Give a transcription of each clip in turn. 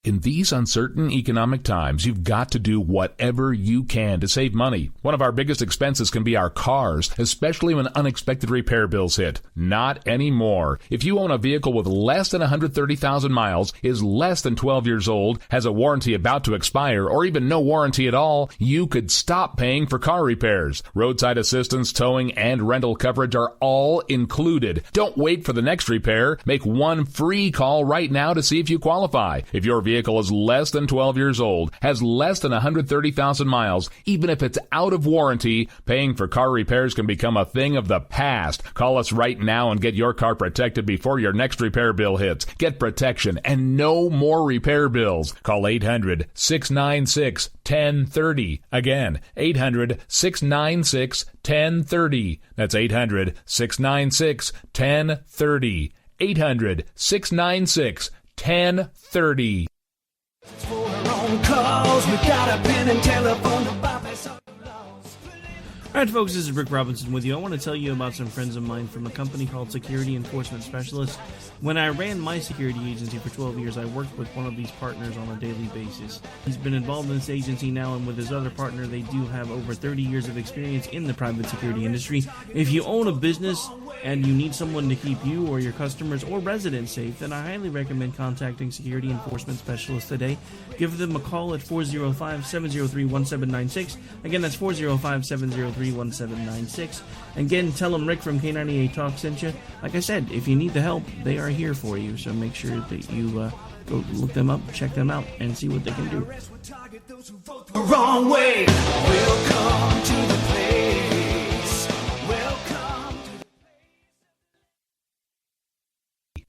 In these uncertain economic times, you've got to do whatever you can to save money. One of our biggest expenses can be our cars, especially when unexpected repair bills hit. Not anymore. If you own a vehicle with less than 130,000 miles, is less than 12 years old, has a warranty about to expire, or even no warranty at all, you could stop paying for car repairs. Roadside assistance, towing, and rental coverage are all included. Don't wait for the next repair. Make one free call right now to see if you qualify. If your vehicle is less than 12 years old, has less than 130,000 miles, even if it's out of warranty, paying for car repairs can become a thing of the past. Call us right now and get your car protected before your next repair bill hits. Get protection and no more repair bills. Call 800-696-1030. Again, 800-696-1030. That's 800-696-1030. 800-696-1030. All right, folks, this is Rick Robinson with you. I want to tell you about some friends of mine from a company called Security Enforcement Specialists. When I ran my security agency for 12 years, I worked with one of these partners on a daily basis. He's been involved in this agency now, and with his other partner, they do have over 30 years of experience in the private security industry. If you own a business and you need someone to keep you or your customers or residents safe, then I highly recommend contacting Security Enforcement Specialists today. Give them a call at 405-703-1796. Again, that's 405-703-1796. And again, tell them Rick from K98 Talk sent you. Like I said, if you need the help, they are here for you. So make sure that you go look them up, check them out, and see what they can do. Wrong way. Welcome to the place.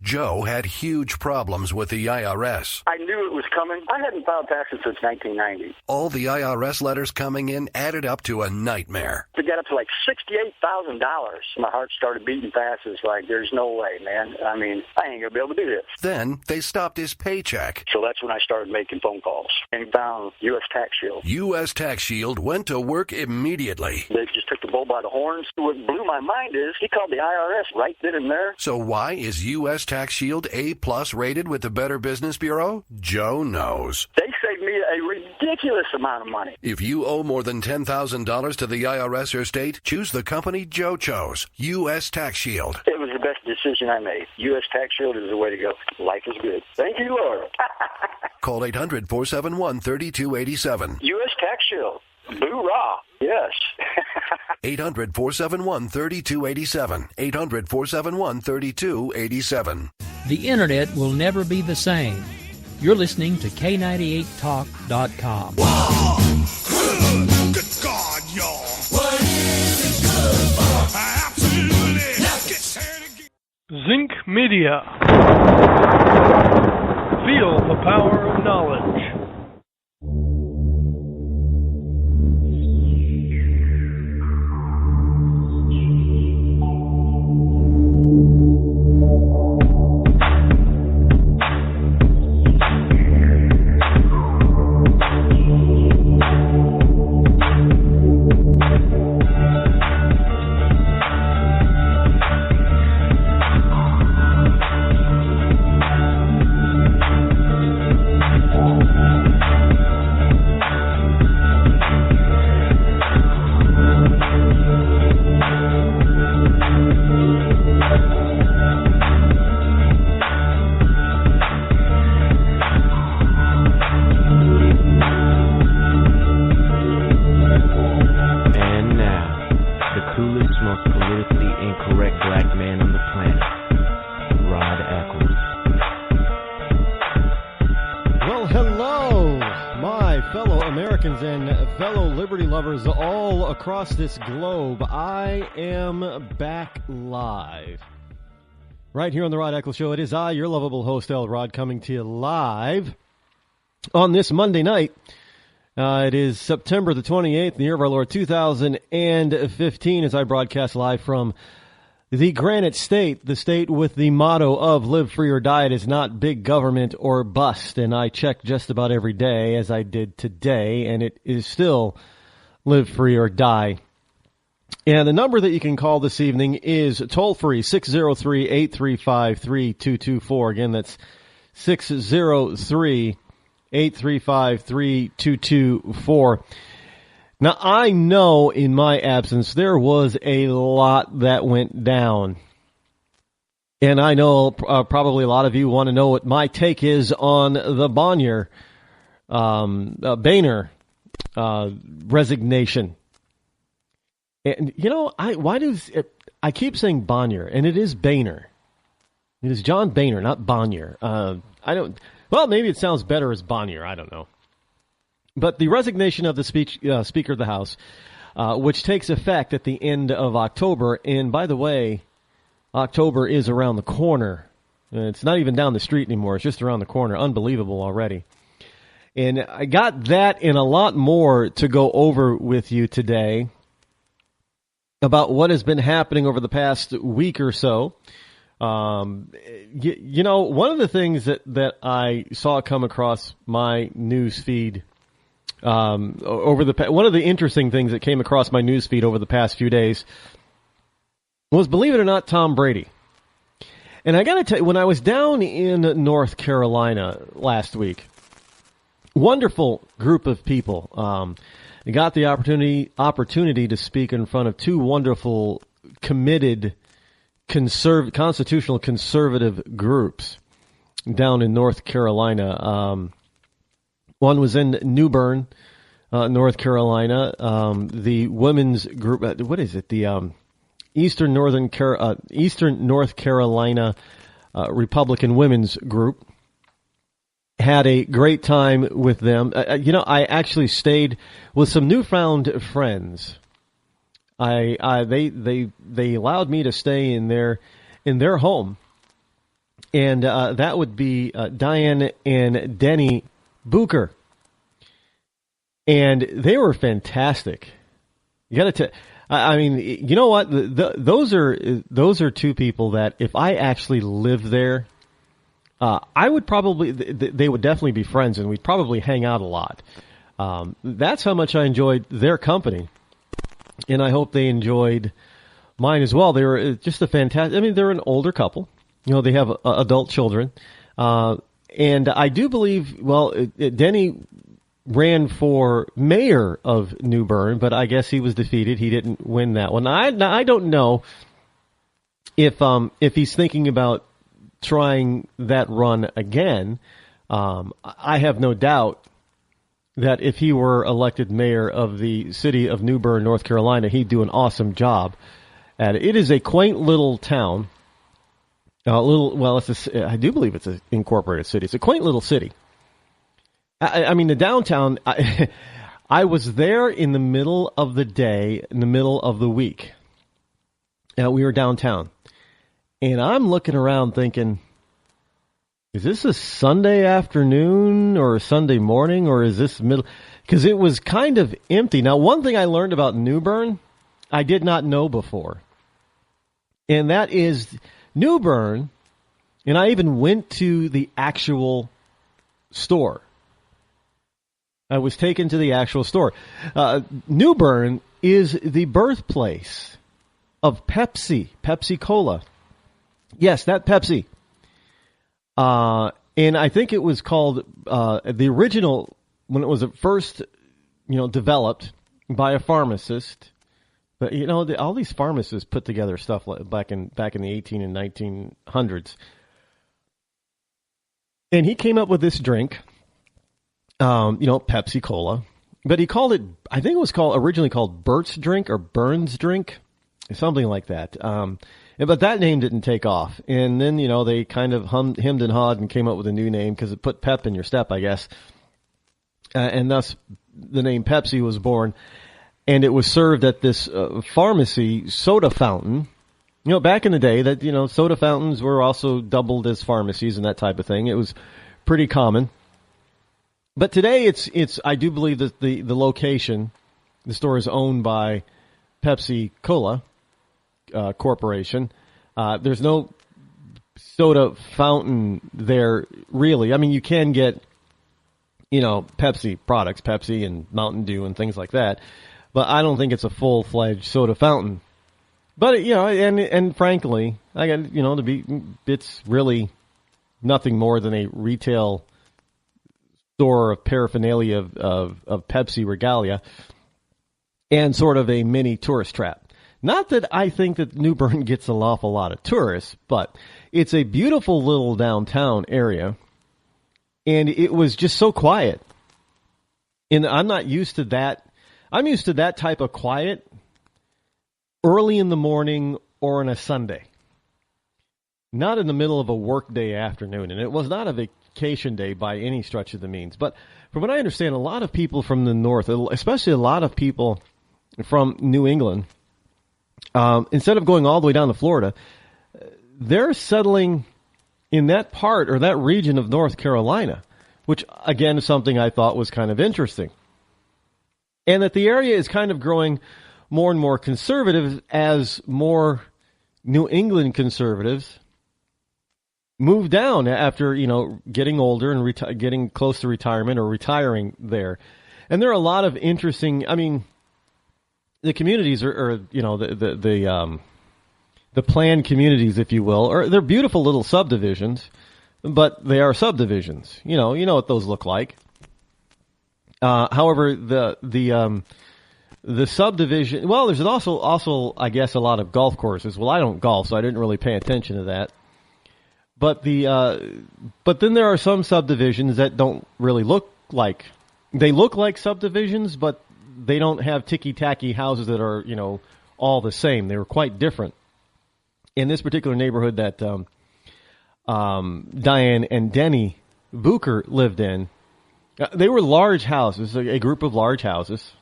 Joe had huge problems with the IRS. I knew it was coming. I hadn't filed taxes since 1990. All the IRS letters coming in added up to a nightmare. To get up to like $68,000, my heart started beating fast. It's like, there's no way, man. I mean, I ain't going to be able to do this. Then they stopped his paycheck. So that's when I started making phone calls and found U.S. Tax Shield. U.S. Tax Shield went to work immediately. They just took the bull by the horns. What blew my mind is he called the IRS right then and there. So why is U.S. Tax Shield A+ rated with the Better Business Bureau? Joe knows. They saved me a ridiculous amount of money. If you owe more than $10,000 to the IRS or state, choose the company Joe chose, U.S. Tax Shield. It was the best decision I made. U.S. Tax Shield is the way to go. Life is good. Thank you, Lord. Call 800-471-3287. U.S. Tax Shield. Boo-rah. Yes. 800-471-3287. 800-471-3287. The Internet will never be the same. You're listening to K98Talk.com. Whoa! Good God, y'all. What is it good for? Absolutely. Now get started again. Zinc Media. Feel the power of knowledge. Across this globe, I am back live. Right here on the Rod Eccles Show. It is I, your lovable host, El Rod, coming to you live on this Monday night. It is September the 28th, the year of our Lord 2015, as I broadcast live from the Granite State, the state with the motto of live free or die. It is not big government or bust, and I check just about every day, as I did today, and it is still live free or die. And the number that you can call this evening is toll-free, 603-835-3224. Again, that's 603 835-3224. Now, I know in my absence there was a lot that went down. And I know probably a lot of you want to know what my take is on the Boehner resignation. And, I keep saying Bonnier, and it is Boehner. It is John Boehner, not Bonnier. Maybe it sounds better as Bonnier. I don't know. But the resignation of the Speaker of the House, which takes effect at the end of October, and by the way, October is around the corner. It's not even down the street anymore. It's just around the corner. Unbelievable already. And I got that and a lot more to go over with you today about what has been happening over the past week or so. One of the things that I saw come across my news feed one of the interesting things that came across my news feed over the past few days was, believe it or not, Tom Brady. And I got to tell you, when I was down in North Carolina last week, wonderful group of people. I got the opportunity to speak in front of two wonderful, committed, constitutional conservative groups down in North Carolina. One was in New Bern, North Carolina. The women's group, what is it? The Eastern North Carolina Republican Women's Group. Had a great time with them. I actually stayed with some newfound friends. They allowed me to stay in their home, and that would be Diane and Denny Booker, and they were fantastic. You got to. I mean, you know what? Those are two people that if I actually lived there, I would probably, they would definitely be friends, and we'd probably hang out a lot. That's how much I enjoyed their company, and I hope they enjoyed mine as well. They were just a fantastic, I mean, they're an older couple. They have adult children. And I do believe, Denny ran for mayor of New Bern, but I guess he was defeated. He didn't win that one. I don't know if he's thinking about trying that run again. I have no doubt that if he were elected mayor of the city of New Bern, North Carolina, he'd do an awesome job at it. It is a quaint little town. I do believe it's an incorporated city. It's a quaint little city. I mean, the downtown, I was there in the middle of the day, in the middle of the week. We were downtown. And I'm looking around thinking, is this a Sunday afternoon or a Sunday morning, or is this middle? Because it was kind of empty. Now, one thing I learned about New Bern, I did not know before. And that is New Bern, and I even went to the actual store. I was taken to the actual store. New Bern is the birthplace of Pepsi Cola. Yes, that Pepsi. And I think it was called, the original, when it was at first, developed by a pharmacist. But, all these pharmacists put together stuff back in the 18 and 1900s. And he came up with this drink, Pepsi Cola. But he called it, I think it was originally called Burt's Drink or Burns Drink, something like that. But that name didn't take off. And then, they kind of hemmed and hawed and came up with a new name because it put pep in your step, I guess. And thus the name Pepsi was born. And it was served at this pharmacy soda fountain. Back in the day that, soda fountains were also doubled as pharmacies and that type of thing. It was pretty common. But today it's I do believe that the location, the store is owned by Pepsi Cola Corporation. There's no soda fountain there, really. I mean, you can get, Pepsi products, Pepsi and Mountain Dew and things like that. But I don't think it's a full-fledged soda fountain. But, and frankly, I got, it's really nothing more than a retail store of paraphernalia of Pepsi regalia, and sort of a mini tourist trap. Not that I think that New Bern gets an awful lot of tourists, but it's a beautiful little downtown area, and it was just so quiet. And I'm not used to that. I'm used to that type of quiet early in the morning or on a Sunday. Not in the middle of a workday afternoon, and it was not a vacation day by any stretch of the means. But from what I understand, a lot of people from the north, especially a lot of people from New England, instead of going all the way down to Florida, they're settling in that part or that region of North Carolina, which, again, is something I thought was kind of interesting. And that the area is kind of growing more and more conservative as more New England conservatives move down after, getting older and getting close to retirement or retiring there. And there are a lot of interesting, the communities are the planned communities, if you will, they're beautiful little subdivisions, but they are subdivisions. You know what those look like. However, the subdivision, well, there's also I guess a lot of golf courses. Well, I don't golf, so I didn't really pay attention to that. But but then there are some subdivisions that don't really look like subdivisions, but they don't have ticky-tacky houses that are, all the same. They were quite different. In this particular neighborhood that Diane and Denny Bucher lived in, they were large houses, a group of large houses,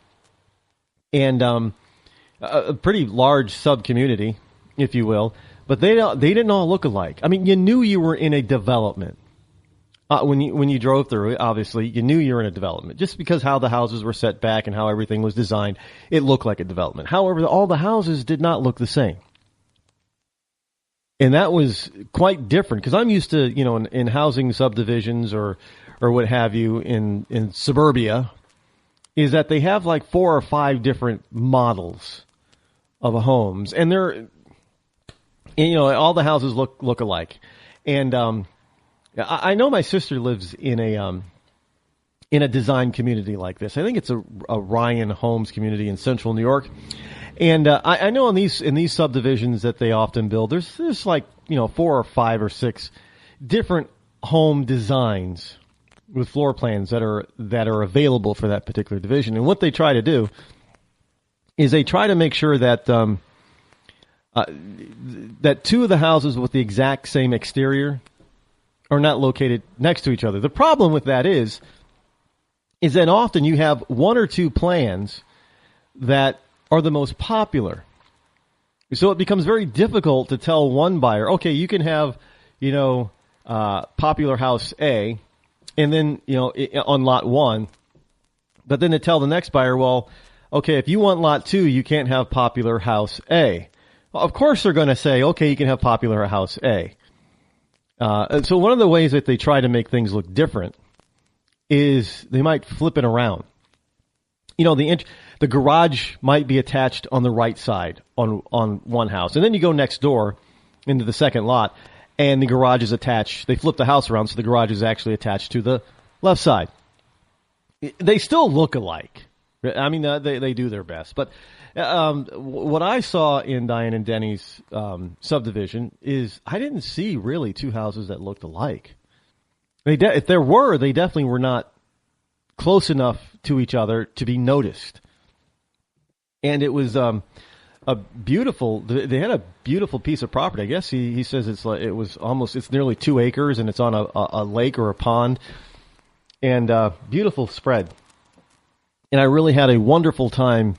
and a pretty large sub-community, if you will. But they didn't all look alike. You knew you were in a development. When you drove through it, obviously, you knew you were in a development. Just because how the houses were set back and how everything was designed, it looked like a development. However, all the houses did not look the same. And that was quite different, because I'm used to, in housing subdivisions or what have you in suburbia, is that they have like 4 or 5 different models of homes. And they're, all the houses look alike. And I know my sister lives in a design community like this. I think it's a Ryan Homes community in central New York. And I know in these subdivisions that they often build, there's like 4 or 5 or 6 different home designs with floor plans that are available for that particular division. And what they try to do is they try to make sure that that 2 of the houses with the exact same exterior are not located next to each other. The problem with that is that often you have 1 or 2 plans that are the most popular. So it becomes very difficult to tell one buyer, okay, you can have, popular house A, and then, on lot 1, but then to tell the next buyer, well, okay, if you want lot 2, you can't have popular house A. Well, of course they're going to say, okay, you can have popular house A. And so one of the ways that they try to make things look different is they might flip it around. The garage might be attached on the right side on one house. And then you go next door into the second lot, and the garage is attached. They flip the house around, so the garage is actually attached to the left side. They still look alike. They do their best. But what I saw in Diane and Denny's subdivision is I didn't see really 2 houses that looked alike. If there were, they definitely were not close enough to each other to be noticed. And it was a beautiful. They had a beautiful piece of property. I guess he says it's nearly 2 acres, and it's on a lake or a pond, and beautiful spread. And I really had a wonderful time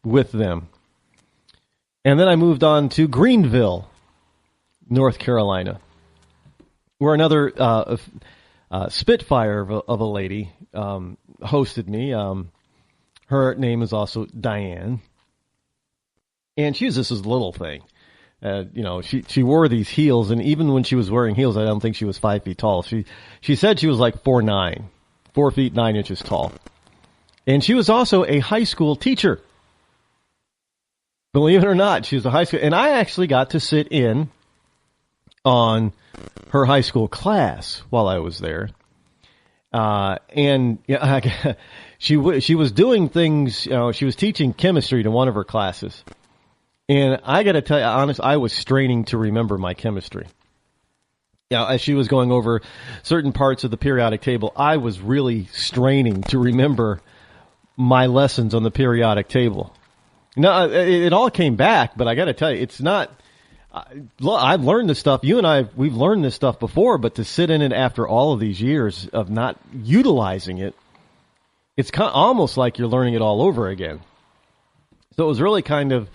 with them. And then I moved on to Greenville, North Carolina, where another Spitfire of a lady hosted me. Her name is also Diane. And she was just this little thing. She wore these heels, and even when she was wearing heels, I don't think she was 5 feet tall. She said she was like 4'9", 4 feet 9 inches tall. And she was also a high school teacher. Believe it or not, she was a high school, and I actually got to sit in on her high school class while I was there. And yeah, she was doing things. She was teaching chemistry to one of her classes, and I got to tell you, honest, I was straining to remember my chemistry. As she was going over certain parts of the periodic table, I was really straining to remember my lessons on the periodic table. Now, it all came back, but I got to tell you, it's not. I've learned this stuff. You and we've learned this stuff before, but to sit in it after all of these years of not utilizing it, it's almost like you're learning it all over again. So it was really kind of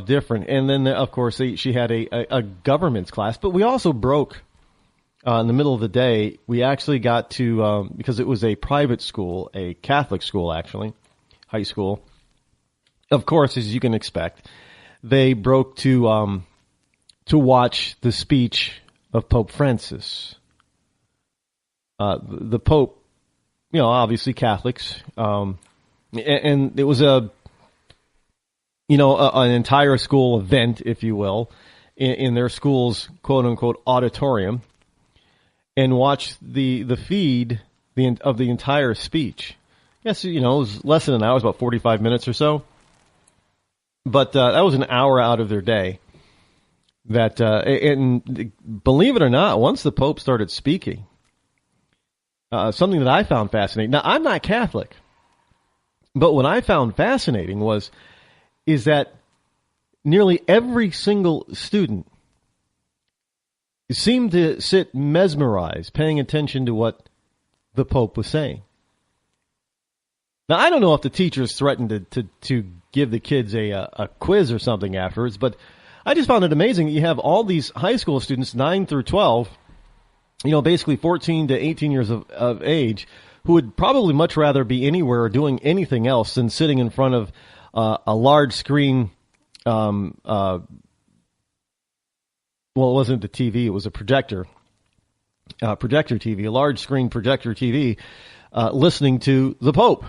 different. And then, of course, she had a governments class, but we also broke in the middle of the day. We actually got to, because it was a private school, a Catholic school, actually, high school. Of course, as you can expect, they broke to watch the speech of Pope Francis. The Pope, obviously Catholics, and it was an entire school event, if you will, in their school's quote unquote auditorium, and watch the feed of the entire speech. Yes, it was less than an hour, it was about 45 minutes or so. But that was an hour out of their day. And believe it or not, once the Pope started speaking, something that I found fascinating. Now, I'm not Catholic, but what I found fascinating is that nearly every single student seemed to sit mesmerized, paying attention to what the Pope was saying. Now, I don't know if the teachers threatened to give the kids a quiz or something afterwards, but I just found it amazing that you have all these high school students, 9 through 12, basically 14 to 18 years of age, who would probably much rather be anywhere doing anything else than sitting in front of a large screen. Well, it wasn't the TV, it was a projector TV, a large screen projector TV, listening to the Pope.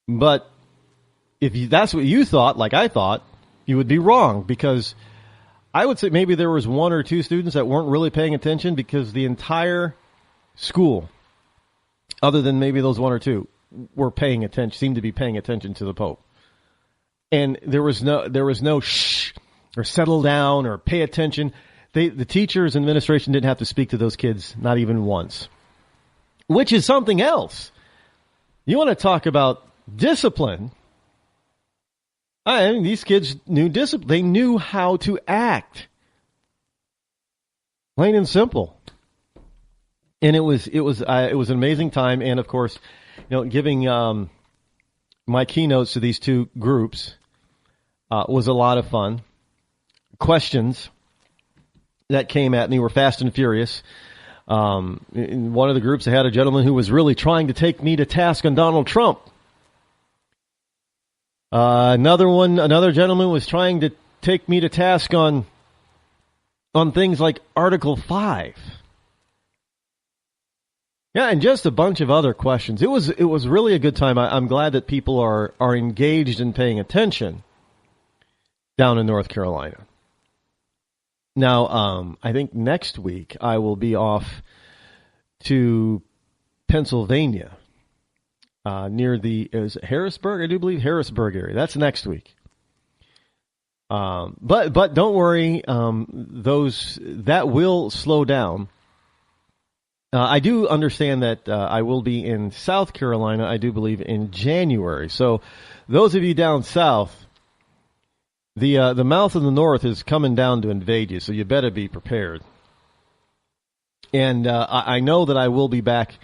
But if that's what you thought, like I thought, you would be wrong, because I would say maybe there was one or two students that weren't really paying attention, because the entire school, other than maybe those one or two, were paying attention, seemed to be paying attention to the Pope. And there was no shh or settle down or pay attention. The teachers and administration didn't have to speak to those kids, not even once, which is something else. You want to talk about discipline? I mean, these kids knew discipline. They knew how to act. Plain and simple. And it was an amazing time. And of course, giving my keynotes to these two groups was a lot of fun. Questions that came at me were fast and furious. In one of the groups, I had a gentleman who was really trying to take me to task on Donald Trump. Another gentleman was trying to take me to task on things like Article 5. Yeah, and just a bunch of other questions. It was really a good time. I'm glad that people are engaged and paying attention down in North Carolina. Now, I think next week I will be off to Pennsylvania. Near is it Harrisburg? I do believe Harrisburg area. That's next week. But don't worry, that will slow down. I do understand that I will be in South Carolina, I do believe, in January. So those of you down south, the mouth of the north is coming down to invade you, so you better be prepared. And I know that I will be back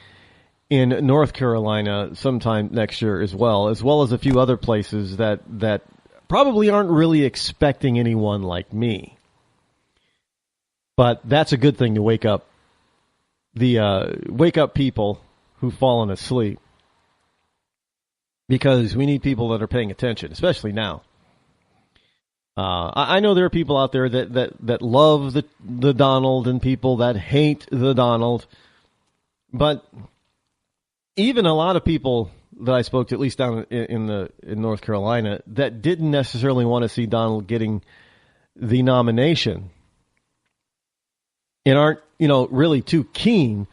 in North Carolina sometime next year as well as a few other places that probably aren't really expecting anyone like me. But that's a good thing to wake up people who've fallen asleep, because we need people that are paying attention, especially now. I know there are people out there that love the Donald and people that hate the Donald, but even a lot of people that I spoke to, at least down in North Carolina, that didn't necessarily want to see Donald getting the nomination and aren't really too keen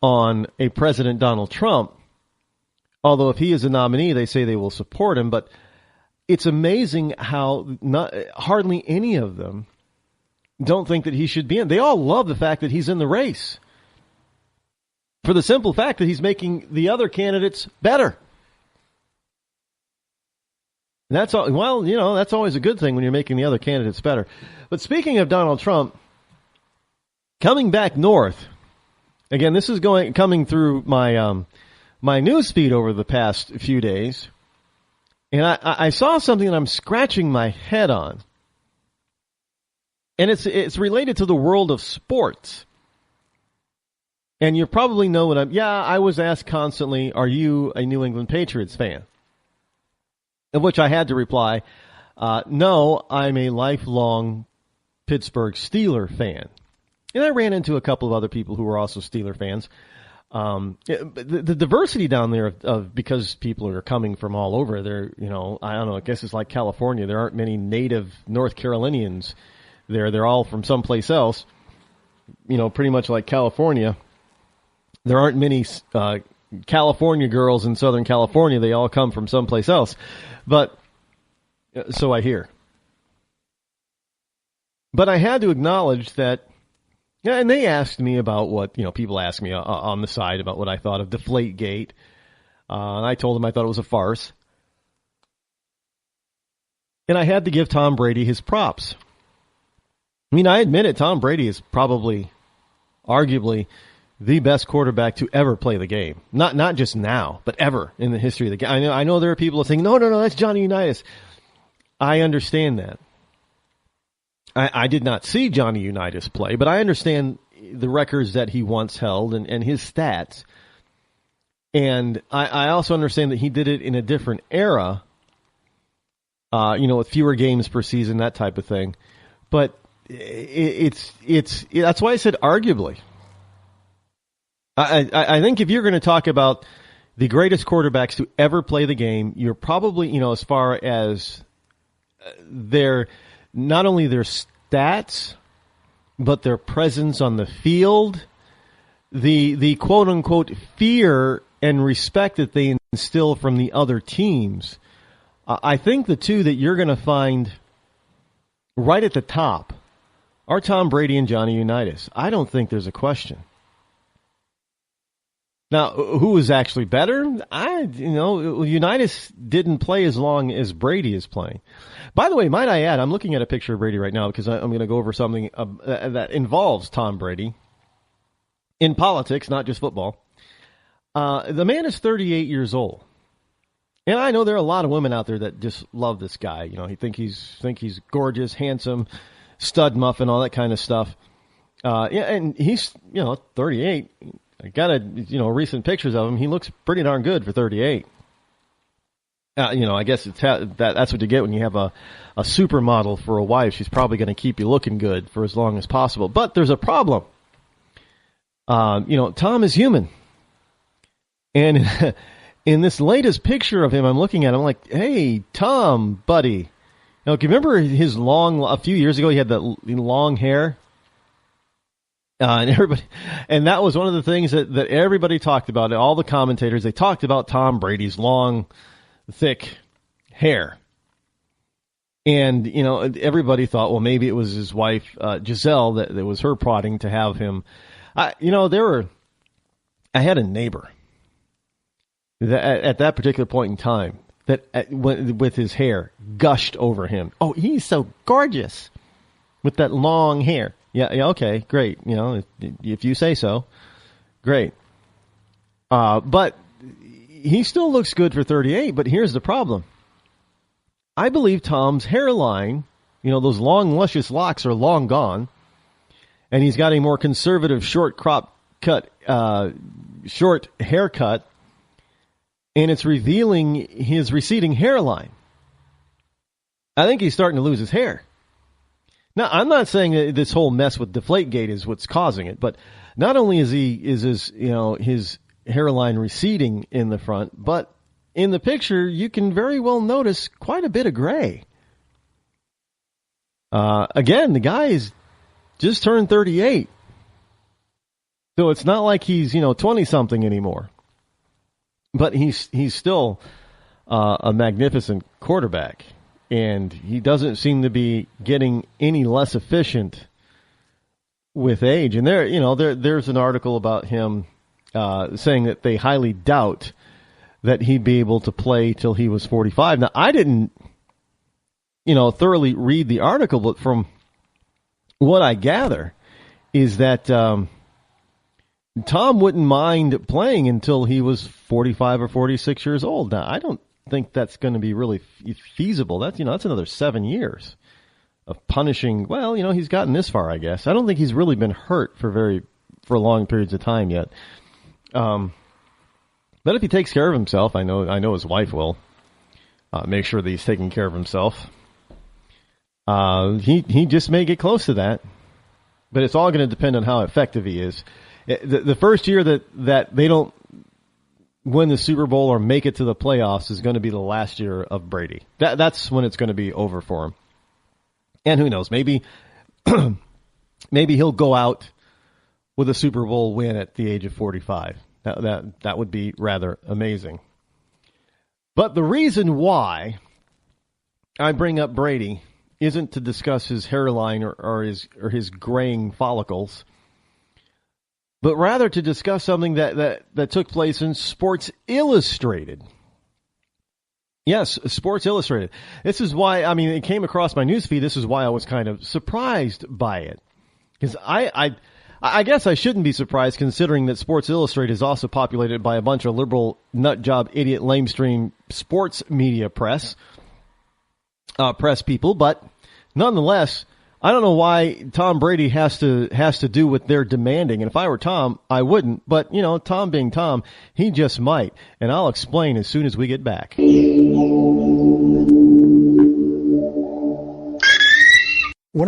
on a President Donald Trump, although if he is a nominee, they say they will support him. But it's amazing how hardly any of them don't think that he should be in. They all love the fact that he's in the race, for the simple fact that he's making the other candidates better. That's all. Well, that's always a good thing when you're making the other candidates better. But speaking of Donald Trump, coming back north, again, this is coming through my my news feed over the past few days, and I saw something that I'm scratching my head on, and it's related to the world of sports. And you probably know what I was asked constantly, are you a New England Patriots fan? In which I had to reply, no, I'm a lifelong Pittsburgh Steeler fan. And I ran into a couple of other people who were also Steeler fans. The diversity down there because people are coming from all over there, I don't know, I guess it's like California. There aren't many native North Carolinians there. They're all from someplace else, pretty much like California. There aren't many California girls in Southern California. They all come from someplace else. But so I hear. But I had to acknowledge that, and they asked me about what, people asked me on the side about what I thought of Deflategate. And I told them I thought it was a farce. And I had to give Tom Brady his props. I mean, I admit it, Tom Brady is probably, arguably, the best quarterback to ever play the game. Not just now, but ever in the history of the game. I know there are people saying, no, that's Johnny Unitas. I understand that. I did not see Johnny Unitas play, but I understand the records that he once held and his stats. And I also understand that he did it in a different era, with fewer games per season, that type of thing. But it's that's why I said arguably. I think if you're going to talk about the greatest quarterbacks to ever play the game, you're probably, as far as not only their stats, but their presence on the field, the quote unquote fear and respect that they instill from the other teams. I think the two that you're going to find right at the top are Tom Brady and Johnny Unitas. I don't think there's a question. Now, who is actually better? Unitas didn't play as long as Brady is playing. By the way, might I add, I'm looking at a picture of Brady right now because I'm going to go over something that involves Tom Brady in politics, not just football. The man is 38 years old. And I know there are a lot of women out there that just love this guy. He think he's gorgeous, handsome, stud muffin, all that kind of stuff. And he's, 38. I got recent pictures of him. He looks pretty darn good for 38. I guess that's what you get when you have a supermodel for a wife. She's probably going to keep you looking good for as long as possible. But there's a problem. Tom is human. And in this latest picture of him, I'm looking at him like, hey, Tom, buddy. Now, do you remember a few years ago, he had that long hair? And that was one of the things that everybody talked about. All the commentators, they talked about Tom Brady's long, thick hair. And, everybody thought, well, maybe it was his wife, Giselle, that was her prodding to have him. I had a neighbor that at that particular point in time that with his hair gushed over him. Oh, he's so gorgeous with that long hair. Yeah, okay, great. If you say so, great. But he still looks good for 38, but here's the problem. I believe Tom's hairline, those long, luscious locks are long gone, and he's got a more conservative short haircut, and it's revealing his receding hairline. I think he's starting to lose his hair. Now, I'm not saying that this whole mess with Deflategate is what's causing it, but not only is his hairline receding in the front, but in the picture you can very well notice quite a bit of gray. Again, the guy is just turned 38. So it's not like he's, 20-something anymore. But he's still a magnificent quarterback. And he doesn't seem to be getting any less efficient with age. And there's an article about him saying that they highly doubt that he'd be able to play till he was 45. Now, I didn't, thoroughly read the article, but from what I gather is that Tom wouldn't mind playing until he was 45 or 46 years old. Now, I don't think that's going to be really feasible. That's another 7 years of punishing. Well, he's gotten this far, I guess. I don't think he's really been hurt for long periods of time yet. But if he takes care of himself, I know his wife will make sure that he's taking care of himself. He just may get close to that, but it's all going to depend on how effective he is. The first year that they don't win the Super Bowl or make it to the playoffs is going to be the last year of Brady. That's when it's going to be over for him. And who knows? Maybe he'll go out with a Super Bowl win at the age of 45. That would be rather amazing. But the reason why I bring up Brady isn't to discuss his hairline or his graying follicles, but rather to discuss something that took place in Sports Illustrated. Yes, Sports Illustrated. This is why, it came across my newsfeed. This is why I was kind of surprised by it. Because I guess I shouldn't be surprised, considering that Sports Illustrated is also populated by a bunch of liberal, nutjob, idiot, lamestream sports media press people. But nonetheless, I don't know why Tom Brady has to do what they're demanding. And if I were Tom, I wouldn't. But, Tom being Tom, he just might. And I'll explain as soon as we get back. When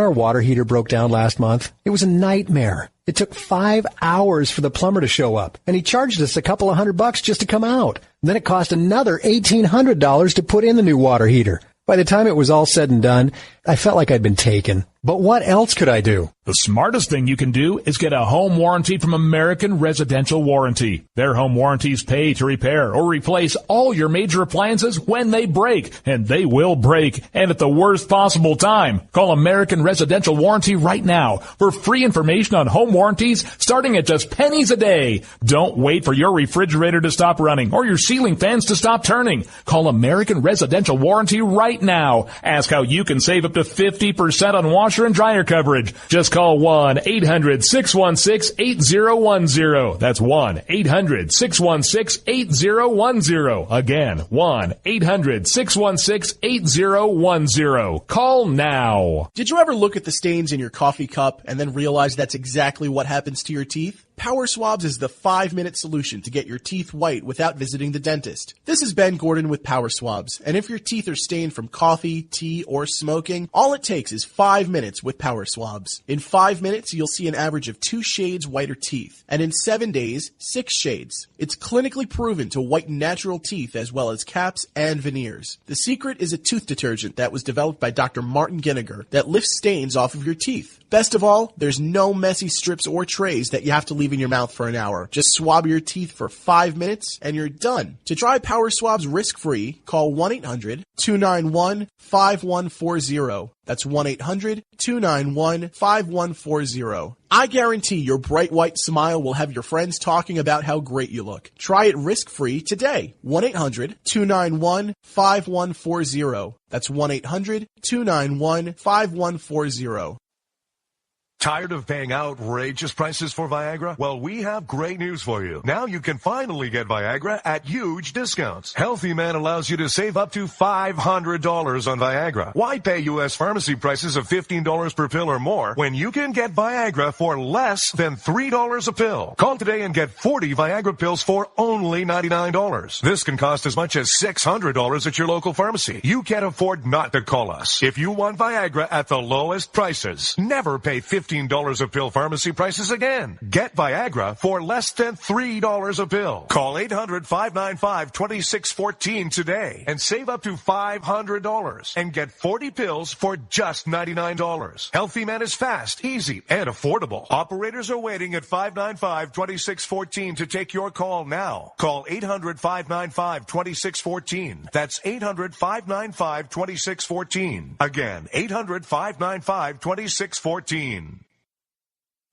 our water heater broke down last month, it was a nightmare. It took 5 hours for the plumber to show up, and he charged us a couple of $100 just to come out. Then it cost another $1,800 to put in the new water heater. By the time it was all said and done, I felt like I'd been taken. But what else could I do? The smartest thing you can do is get a home warranty from American Residential Warranty. Their home warranties pay to repair or replace all your major appliances when they break, and they will break, and at the worst possible time. Call American Residential Warranty right now for free information on home warranties starting at just pennies a day. Don't wait for your refrigerator to stop running or your ceiling fans to stop turning. Call American Residential Warranty right now. Ask how you can save up to 50% on washer and dryer coverage. Just call 1-800-616-8010. That's 1-800-616-8010. Again, 1-800-616-8010. Call now. Did you ever look at the stains in your coffee cup and then realize that's exactly what happens to your teeth? Power Swabs is the 5-minute solution to get your teeth white without visiting the dentist. This is Ben Gordon with Power Swabs, and if your teeth are stained from coffee, tea, or smoking, all it takes is 5 minutes with Power Swabs. In 5 minutes, you'll see an average of 2 shades whiter teeth, and in 7 days, 6 shades. It's clinically proven to whiten natural teeth as well as caps and veneers. The secret is a tooth detergent that was developed by Dr. Martin Ginniger that lifts stains off of your teeth. Best of all, there's no messy strips or trays that you have to leave in your mouth for an hour. Just swab your teeth for 5 minutes and you're done. To try Power Swabs risk-free, call 1-800-291-5140. That's 1-800-291-5140. I guarantee your bright white smile will have your friends talking about how great you look. Try it risk-free today. 1-800-291-5140. That's 1-800-291-5140. Tired of paying outrageous prices for Viagra? Well, we have great news for you. Now you can finally get Viagra at huge discounts. Healthy Man allows you to save up to $500 on Viagra. Why pay U.S. pharmacy prices of $15 per pill or more when you can get Viagra for less than $3 a pill? Call today and get 40 Viagra pills for only $99. This can cost as much as $600 at your local pharmacy. You can't afford not to call us. If you want Viagra at the lowest prices, never pay $15 $15 a pill pharmacy prices again. Get Viagra for less than $3 a pill. Call 800-595-2614 today and save up to $500 and get 40 pills for just $99. Healthy Man is fast, easy, and affordable. Operators are waiting at 595-2614 to take your call now. Call 800-595-2614. That's 800-595-2614. Again, 800-595-2614.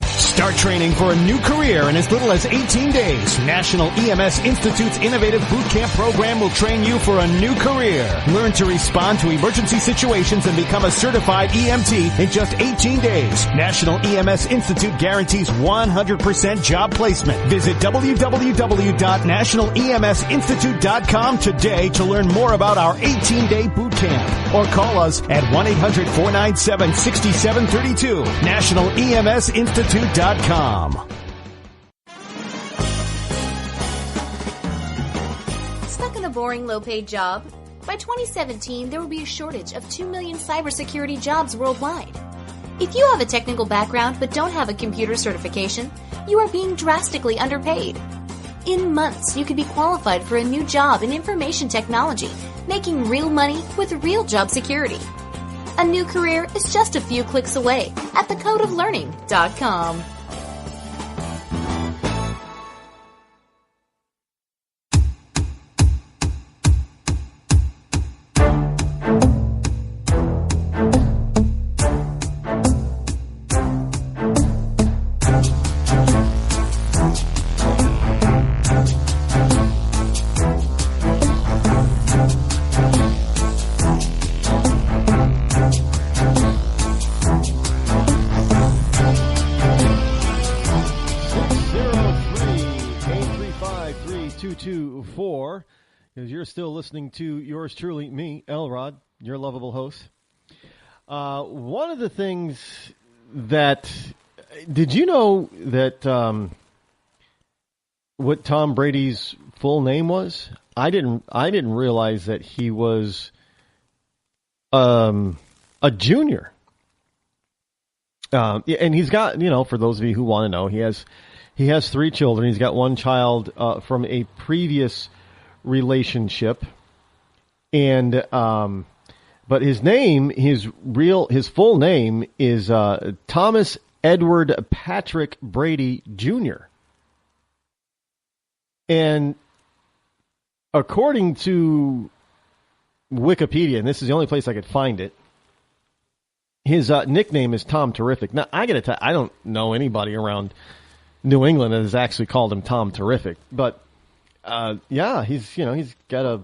Start training for a new career in as little as 18 days. National EMS Institute's innovative boot camp program will train you for a new career. Learn to respond to emergency situations and become a certified EMT in just 18 days. National EMS Institute guarantees 100% job placement. Visit www.nationaleMSinstitute.com today to learn more about our 18-day boot camp. Or call us at 1-800-497-6732. NationalEMSInstitute.com. Stuck in a boring, low-paid job? By 2017, there will be a shortage of 2 million cybersecurity jobs worldwide. If you have a technical background but don't have a computer certification, you are being drastically underpaid. In months, you could be qualified for a new job in information technology, making real money with real job security. A new career is just a few clicks away at thecodeoflearning.com. Because you're still listening to yours truly, me, Elrod, your lovable host. One of the things that, did you know that what Tom Brady's full name was? I didn't realize that he was a junior. And he's got, for those of you who want to know, he has 3 children. He's got one child from a previous relationship, and but his name, his full name is Thomas Edward Patrick Brady Jr. And according to Wikipedia, and this is the only place I could find it, his nickname is Tom Terrific. Now, I gotta tell you, I don't know anybody around New England that has actually called him Tom Terrific, but he's got a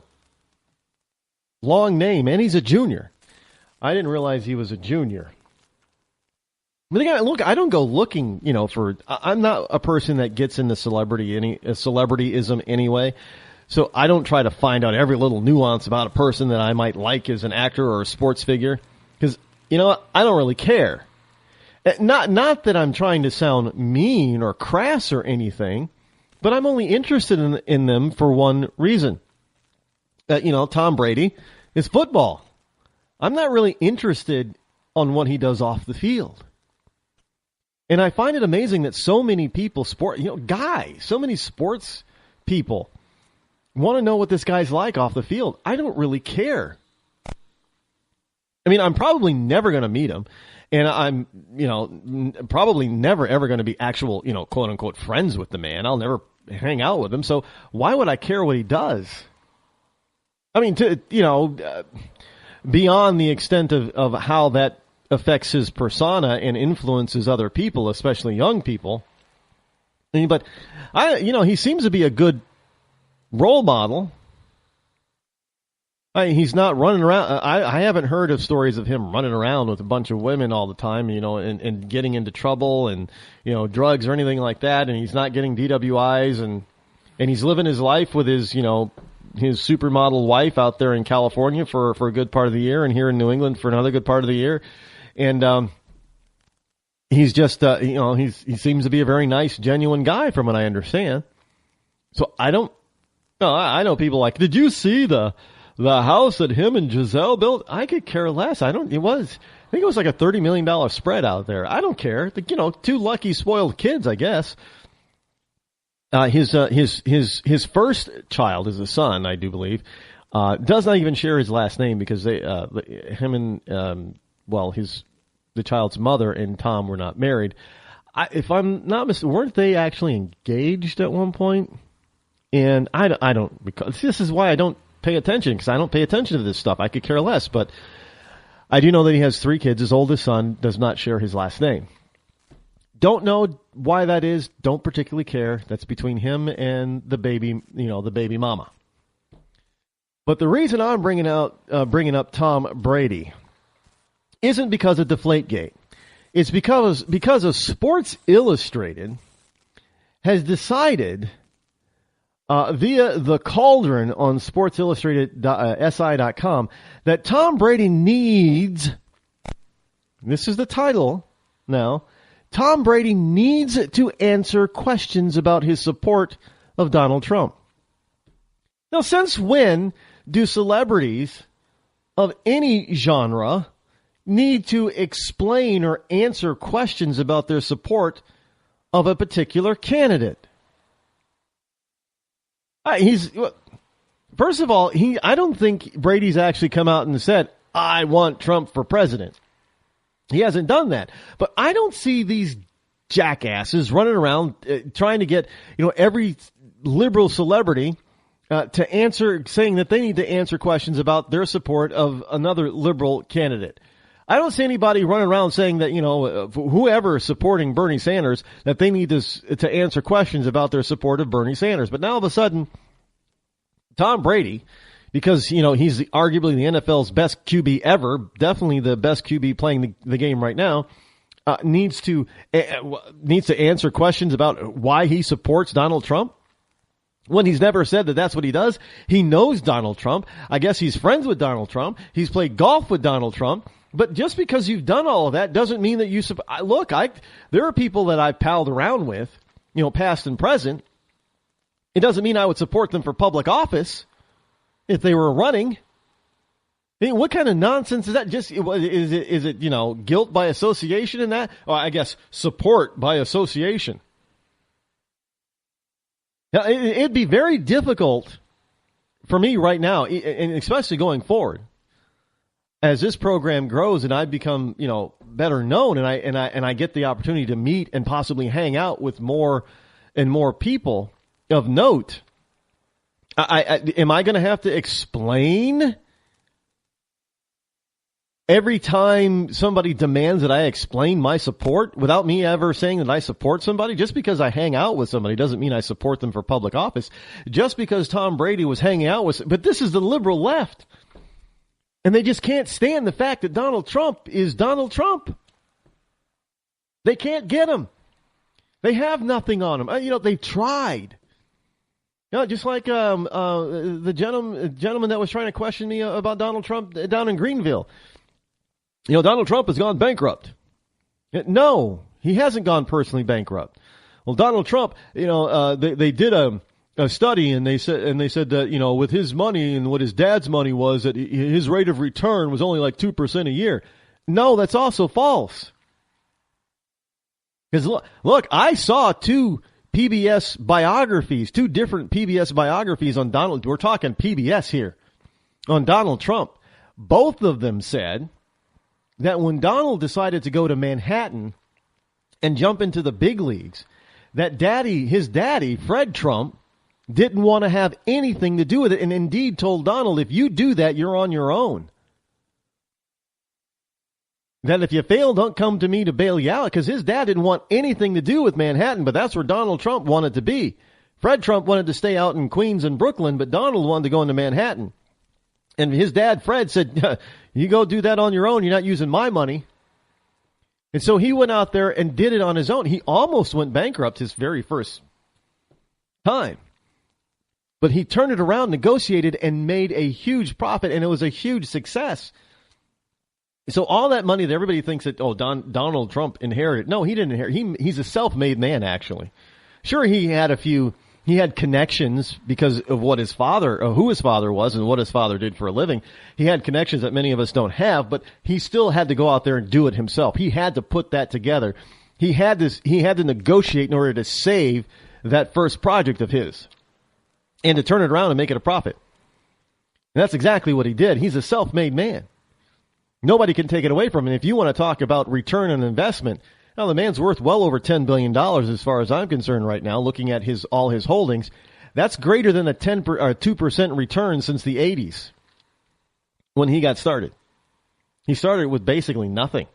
long name, and he's a junior. I didn't realize he was a junior. But again, look, I don't go looking, for. I'm not a person that gets into celebrityism anyway. So I don't try to find out every little nuance about a person that I might like as an actor or a sports figure, because I don't really care. Not that I'm trying to sound mean or crass or anything. But I'm only interested in them for one reason. Tom Brady is football. I'm not really interested on what he does off the field. And I find it amazing that so many people, so many sports people want to know what this guy's like off the field. I don't really care. I mean, I'm probably never going to meet him. And I'm, probably never, ever going to be actual, quote unquote friends with the man. I'll never hang out with him. So why would I care what he does? I mean, beyond the extent of how that affects his persona and influences other people, especially young people. But he seems to be a good role model. He's not running around. I haven't heard of stories of him running around with a bunch of women all the time, and getting into trouble and, drugs or anything like that. And he's not getting DWIs, and he's living his life with his, his supermodel wife out there in California for a good part of the year, and here in New England for another good part of the year. And, he's just, he seems to be a very nice, genuine guy from what I understand. So I know people like, did you see the house that him and Giselle built? I could care less. It was think it was like a $30 million spread out there. I don't care. Two lucky spoiled kids, I guess. His first child is a son, I do believe. Does not even share his last name because the child's mother and Tom were not married. If I'm not mistaken, weren't they actually engaged at one point? And I don't, because this is why I don't pay attention, because I don't pay attention to this stuff. I could care less, but I do know that he has 3 kids. His oldest son does not share his last name. Don't know why that is. Don't particularly care. That's between him and the baby, the baby mama. But the reason I'm bringing up Tom Brady isn't because of Deflategate. It's because of Sports Illustrated has decided via the Cauldron on Sports Illustrated SI.com that Tom Brady needs. This is the title now. Tom Brady needs to answer questions about his support of Donald Trump. Now, since when do celebrities of any genre need to explain or answer questions about their support of a particular candidate? First of all, I don't think Brady's actually come out and said, I want Trump for president. He hasn't done that. But I don't see these jackasses running around trying to get, every liberal celebrity to answer, saying that they need to answer questions about their support of another liberal candidate. I don't see anybody running around saying that, whoever is supporting Bernie Sanders, that they need to answer questions about their support of Bernie Sanders. But now all of a sudden, Tom Brady, because, he's arguably the NFL's best QB ever, definitely the best QB playing the game right now, needs to answer questions about why he supports Donald Trump. When he's never said that that's what he does. He knows Donald Trump. I guess he's friends with Donald Trump. He's played golf with Donald Trump. But just because you've done all of that doesn't mean that you there are people that I've palled around with, past and present. It doesn't mean I would support them for public office if they were running. I mean, what kind of nonsense is that? Just is it guilt by association in that? Or I guess support by association. Now, it'd be very difficult for me right now, and especially going forward, as this program grows and I become, better known, and I get the opportunity to meet and possibly hang out with more and more people of note. Am I going to have to explain every time somebody demands that I explain my support without me ever saying that I support somebody? Just because I hang out with somebody doesn't mean I support them for public office. Just because Tom Brady was hanging out with, but this is the liberal left. And they just can't stand the fact that Donald Trump is Donald Trump. They can't get him. They have nothing on him. They've tried. Just like the gentleman that was trying to question me about Donald Trump down in Greenville. Donald Trump has gone bankrupt. No, he hasn't gone personally bankrupt. Well, Donald Trump, they did a study, and they said that, with his money and what his dad's money was, that his rate of return was only like 2% a year. No, that's also false. Because look, I saw two different PBS biographies on Donald. We're talking PBS here on Donald Trump. Both of them said that when Donald decided to go to Manhattan and jump into the big leagues, that his daddy, Fred Trump, didn't want to have anything to do with it, and indeed told Donald, if you do that, you're on your own. That if you fail, don't come to me to bail you out, because his dad didn't want anything to do with Manhattan, but that's where Donald Trump wanted to be. Fred Trump wanted to stay out in Queens and Brooklyn, but Donald wanted to go into Manhattan. And his dad, Fred, said, you go do that on your own, you're not using my money. And so he went out there and did it on his own. He almost went bankrupt his very first time. But he turned it around, negotiated, and made a huge profit, and it was a huge success. So all that money that everybody thinks that, Donald Trump inherited. No, he didn't inherit. He's a self-made man, actually. Sure, he had a few He had connections because of what his father, who his father was and what his father did for a living. He had connections that many of us don't have, but he still had to go out there and do it himself. He had to put that together. He had to negotiate in order to save that first project of his and to turn it around and make it a profit. And that's exactly what he did. He's a self-made man. Nobody can take it away from him. If you want to talk about return on investment, now the man's worth well over $10 billion as far as I'm concerned right now, looking at all his holdings. That's greater than a 2% return since the 80s when he got started. He started with basically nothing.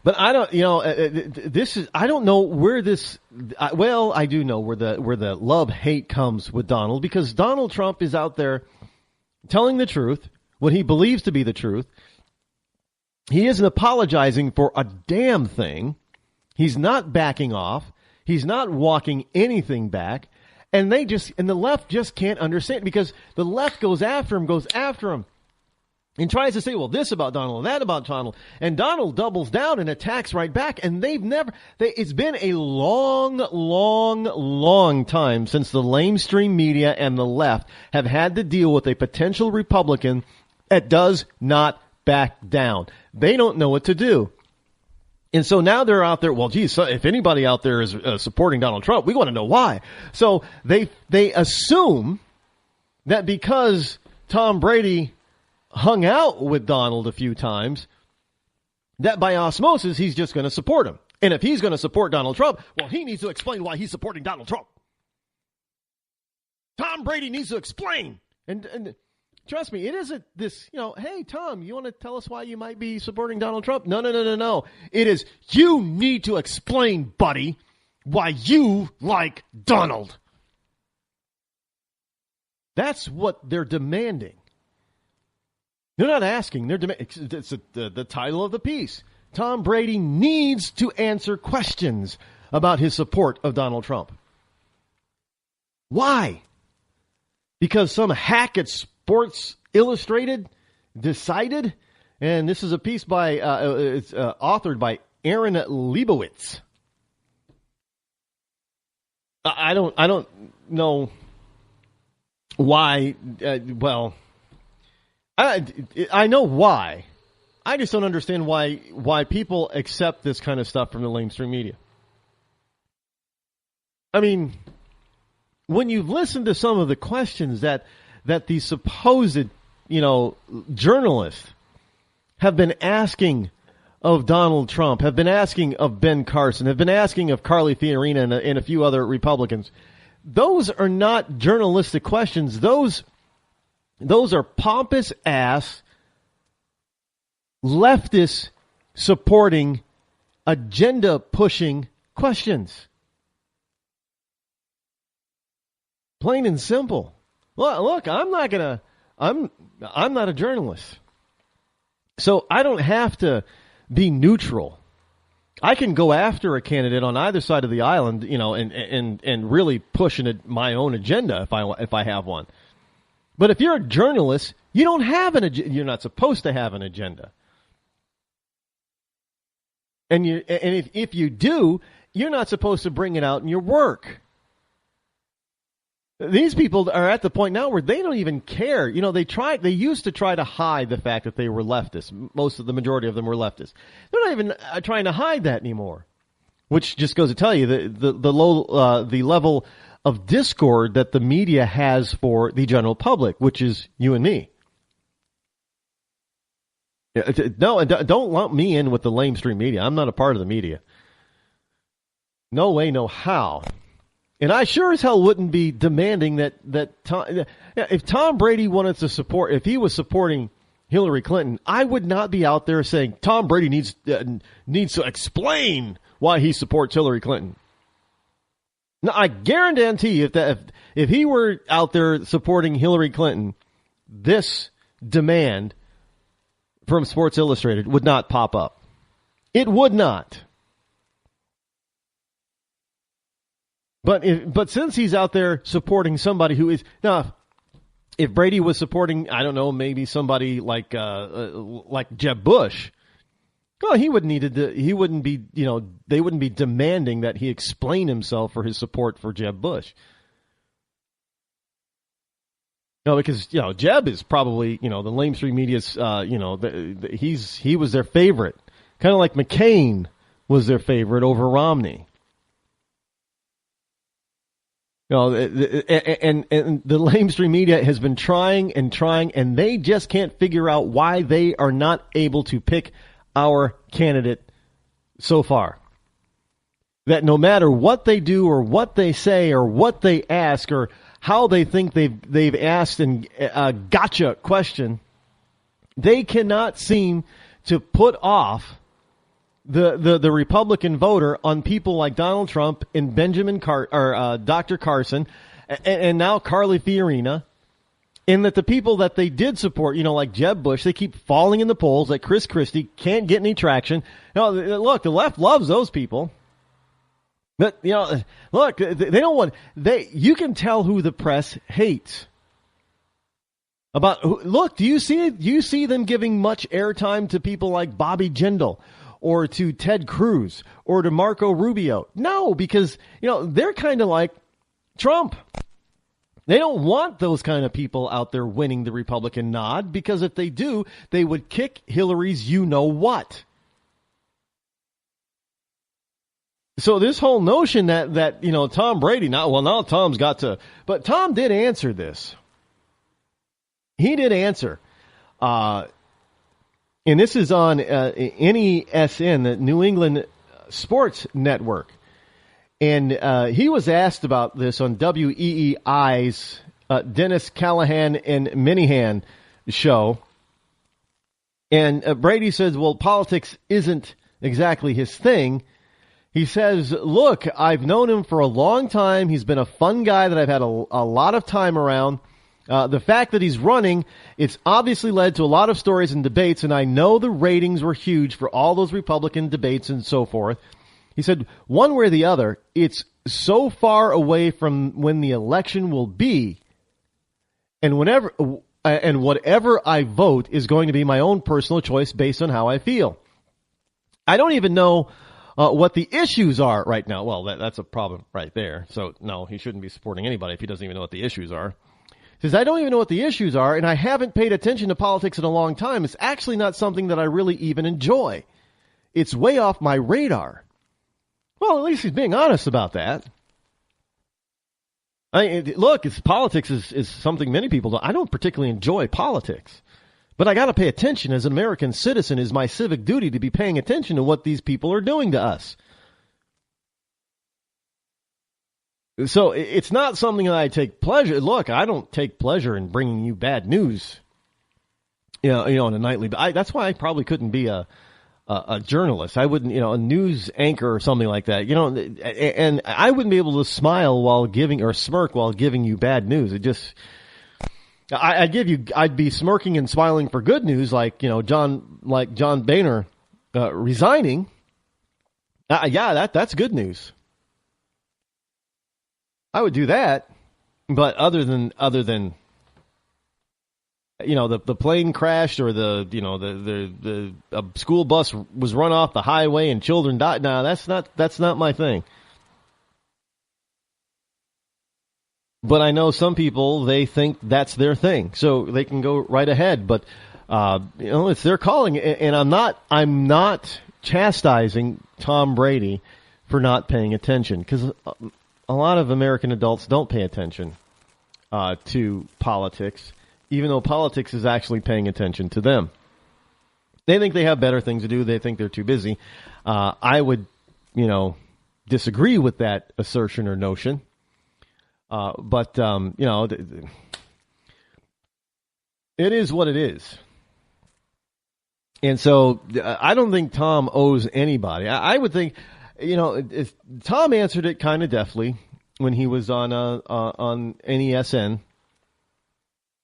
But I don't, I don't know where this, well, I do know where the love-hate comes with Donald, because Donald Trump is out there telling the truth, what he believes to be the truth. He isn't apologizing for a damn thing. He's not backing off. He's not walking anything back. And the left just can't understand, because the left goes after him, and tries to say, well, this about Donald and that about Donald. And Donald doubles down and attacks right back. And it's been a long, long, long time since the lamestream media and the left have had to deal with a potential Republican that does not back down. They don't know what to do. And so now they're out there, well, geez, if anybody out there is supporting Donald Trump, we want to know why. So they assume that because Tom Brady hung out with Donald a few times, that by osmosis, he's just going to support him. And if he's going to support Donald Trump, well, he needs to explain why he's supporting Donald Trump. Tom Brady needs to explain. And trust me, it isn't this, hey, Tom, you want to tell us why you might be supporting Donald Trump? No. It is, you need to explain, buddy, why you like Donald. That's what they're demanding. They're not asking. They're demanding. It's the title of the piece. Tom Brady needs to answer questions about his support of Donald Trump. Why? Because some hack at Sports Illustrated decided, and this is a piece by it's authored by Aaron Leibowitz. I don't know why. I know why. I just don't understand why people accept this kind of stuff from the lamestream media. I mean, when you listen to some of the questions that the supposed, journalists have been asking of Donald Trump, have been asking of Ben Carson, have been asking of Carly Fiorina and a few other Republicans, those are not journalistic questions. Those are pompous ass, leftist supporting, agenda pushing questions. Plain and simple. Well, look, I'm not a journalist. So I don't have to be neutral. I can go after a candidate on either side of the island, and really push my own agenda if I have one. But if you're a journalist, you don't have you're not supposed to have an agenda. And if you do, you're not supposed to bring it out in your work. These people are at the point now where they don't even care. They used to try to hide the fact that they were leftists. The majority of them were leftists. They're not even trying to hide that anymore. Which just goes to tell you the level of discord that the media has for the general public, which is you and me. No, don't lump me in with the lamestream media. I'm not a part of the media. No way, no how. And I sure as hell wouldn't be demanding that if Tom Brady wanted to support, if he was supporting Hillary Clinton, I would not be out there saying Tom Brady needs to explain why he supports Hillary Clinton. Now, I guarantee you, if he were out there supporting Hillary Clinton, this demand from Sports Illustrated would not pop up. It would not. But since he's out there supporting somebody who is now, if Brady was supporting, I don't know, maybe somebody like Jeb Bush, Well, he wouldn't be, they wouldn't be demanding that he explain himself for his support for Jeb Bush. No, because, Jeb is probably, the lamestream media's, he was their favorite. Kind of like McCain was their favorite over Romney. And the lamestream media has been trying, and they just can't figure out why they are not able to pick our candidate so far. That no matter what they do or what they say or what they ask or how they think they've asked and gotcha question, they cannot seem to put off the Republican voter on people like Donald Trump and Dr. Carson and now Carly Fiorina, in that the people that they did support, like Jeb Bush, they keep falling in the polls. Like Chris Christie can't get any traction. Look, the left loves those people. But, look, they don't want, you can tell who the press hates. Look, do you see them giving much airtime to people like Bobby Jindal or to Ted Cruz or to Marco Rubio? No, because, they're kind of like Trump. They don't want those kind of people out there winning the Republican nod, because if they do, they would kick Hillary's you-know-what. So this whole notion that Tom Brady, now Tom's got to, but Tom did answer this. He did answer. And this is on NESN, the New England Sports Network. And he was asked about this on WEEI's Dennis Callahan and Minihan show. And Brady says, well, politics isn't exactly his thing. He says, look, I've known him for a long time. He's been a fun guy that I've had a lot of time around. The fact that he's running, it's obviously led to a lot of stories and debates, and I know the ratings were huge for all those Republican debates and so forth. He said, one way or the other, it's so far away from when the election will be, and whatever I vote is going to be my own personal choice based on how I feel. I don't even know what the issues are right now. Well, that's a problem right there. So, no, he shouldn't be supporting anybody if he doesn't even know what the issues are. He says, I don't even know what the issues are, and I haven't paid attention to politics in a long time. It's actually not something that I really even enjoy. It's way off my radar. Well, at least he's being honest about that. Look, politics is something many people don't. I don't particularly enjoy politics. But I got to pay attention. As an American citizen, is my civic duty to be paying attention to what these people are doing to us. So it's not something that I take pleasure. Look, I don't take pleasure in bringing you bad news. On a nightly. That's why I probably couldn't be a journalist. I wouldn't, a news anchor or something like that. And I wouldn't be able to smile or smirk while giving you bad news. It just. I'd be smirking and smiling for good news, like John Boehner resigning. That's good news. I would do that, but other than the plane crashed or the school bus was run off the highway and children died. No, that's not my thing. But I know some people, they think that's their thing, so they can go right ahead. But it's their calling, and I'm not chastising Tom Brady for not paying attention, because a lot of American adults don't pay attention to politics, even though politics is actually paying attention to them. They think they have better things to do. They think they're too busy. I would, disagree with that assertion or notion. But it is what it is. And so I don't think Tom owes anybody. I would think, Tom answered it kind of deftly when he was on NESN.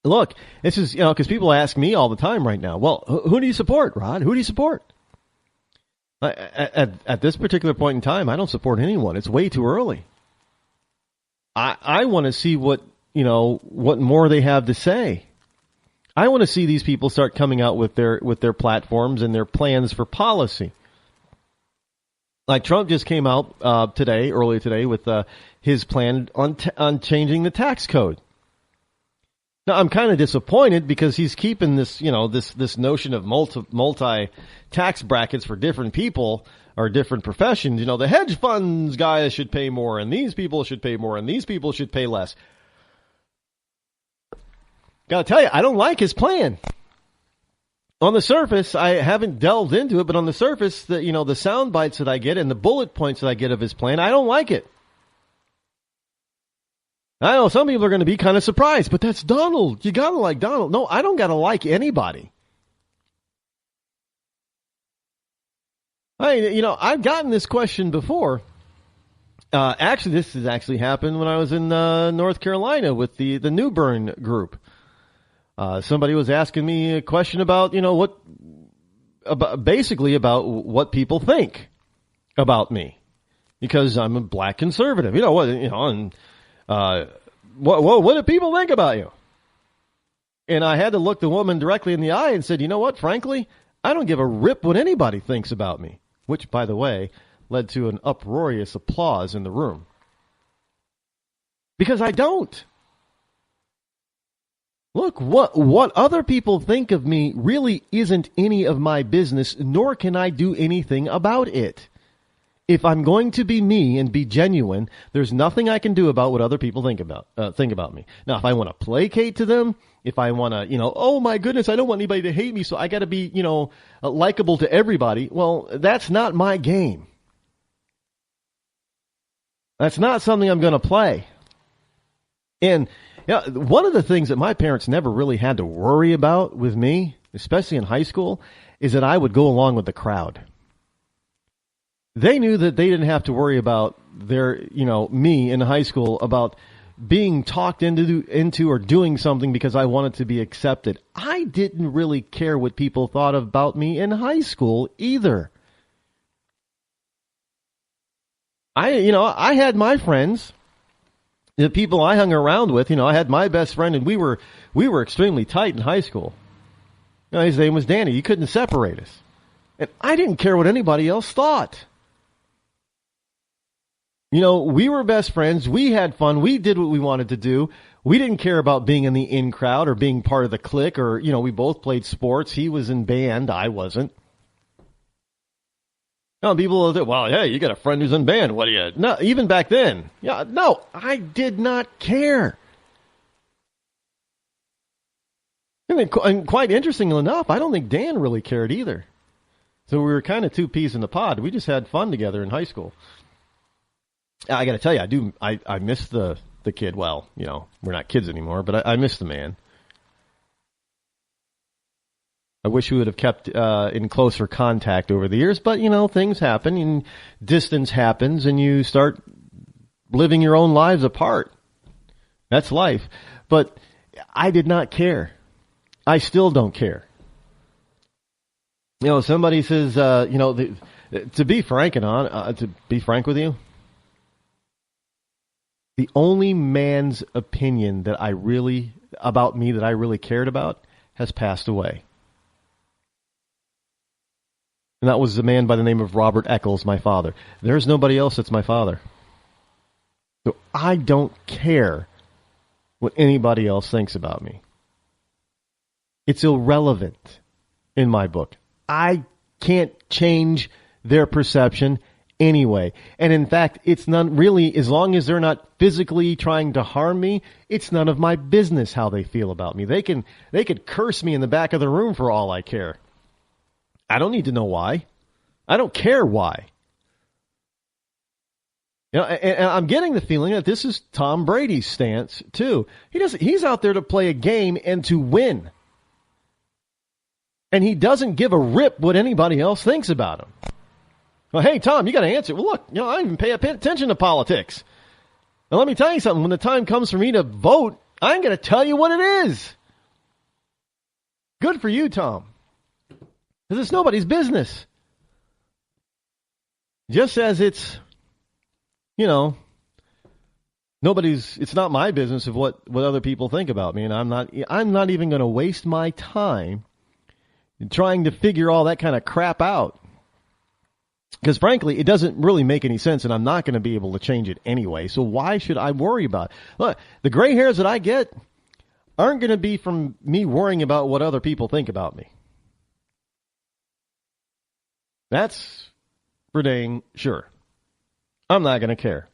Look, this is, because people ask me all the time right now, well, who do you support, Rod? Who do you support? At this particular point in time, I don't support anyone. It's way too early. I want to see what more they have to say. I want to see these people start coming out with their platforms and their plans for policy. Like Trump just came out earlier today, with his plan on changing the tax code. Now, I'm kind of disappointed because he's keeping this, this notion of multi tax brackets for different people or different professions. The hedge funds guys should pay more, and these people should pay more, and these people should pay less. Gotta tell you, I don't like his plan. On the surface, I haven't delved into it, but on the surface, the sound bites that I get and the bullet points that I get of his plan, I don't like it. I know some people are going to be kind of surprised, but that's Donald. You gotta like Donald. No, I don't gotta like anybody. I've gotten this question before. Actually, this has actually happened when I was in North Carolina with the New Bern group. Somebody was asking me a question about, basically about what people think about me, because I'm a black conservative. What do people think about you? And I had to look the woman directly in the eye and said, you know what? Frankly, I don't give a rip what anybody thinks about me, which, by the way, led to an uproarious applause in the room. Because I don't. Look, what other people think of me really isn't any of my business, nor can I do anything about it. If I'm going to be me and be genuine, there's nothing I can do about what other people think about me. Now, if I want to placate to them, if I want to, oh my goodness, I don't want anybody to hate me, so I got to be, likable to everybody. Well, that's not my game. That's not something I'm going to play. And one of the things that my parents never really had to worry about with me, especially in high school, is that I would go along with the crowd. They knew that they didn't have to worry about me in high school about being talked into or doing something because I wanted to be accepted. I didn't really care what people thought about me in high school either. I had my friends, the people I hung around with. I had my best friend, and we were extremely tight in high school. His name was Danny. You couldn't separate us, and I didn't care what anybody else thought. We were best friends. We had fun. We did what we wanted to do. We didn't care about being in the in crowd or being part of the clique, or, we both played sports. He was in band. I wasn't. People will say, well, yeah, you got a friend who's in band. What do you? No, even back then. Yeah, no, I did not care. And quite interestingly enough, I don't think Dan really cared either. So we were kind of two peas in the pod. We just had fun together in high school. I got to tell you, I miss the kid. Well, we're not kids anymore, but I miss the man. I wish we would have kept in closer contact over the years, but, things happen and distance happens and you start living your own lives apart. That's life. But I did not care. I still don't care. Somebody says, to be frank with you, the only man's opinion about me that I really cared about has passed away. And that was a man by the name of Rod Eccles, my father. There's nobody else that's my father. So I don't care what anybody else thinks about me. It's irrelevant in my book. I can't change their perception anyway. And in fact, it's none really, as long as they're not physically trying to harm me, it's none of my business how they feel about me. They could curse me in the back of the room for all I care. I don't need to know why. I don't care why. And I'm getting the feeling that this is Tom Brady's stance too. He's out there to play a game and to win. And he doesn't give a rip what anybody else thinks about him. Well, hey, Tom, you got to answer. Well, look, I don't even pay attention to politics. Now, let me tell you something. When the time comes for me to vote, I'm going to tell you what it is. Good for you, Tom. Because it's nobody's business. Just as it's, It's not my business of what other people think about me, and I'm not even going to waste my time trying to figure all that kind of crap out. Because frankly, it doesn't really make any sense, and I'm not going to be able to change it anyway. So why should I worry about it? Look, the gray hairs that I get aren't going to be from me worrying about what other people think about me. That's for dang sure. I'm not going to care.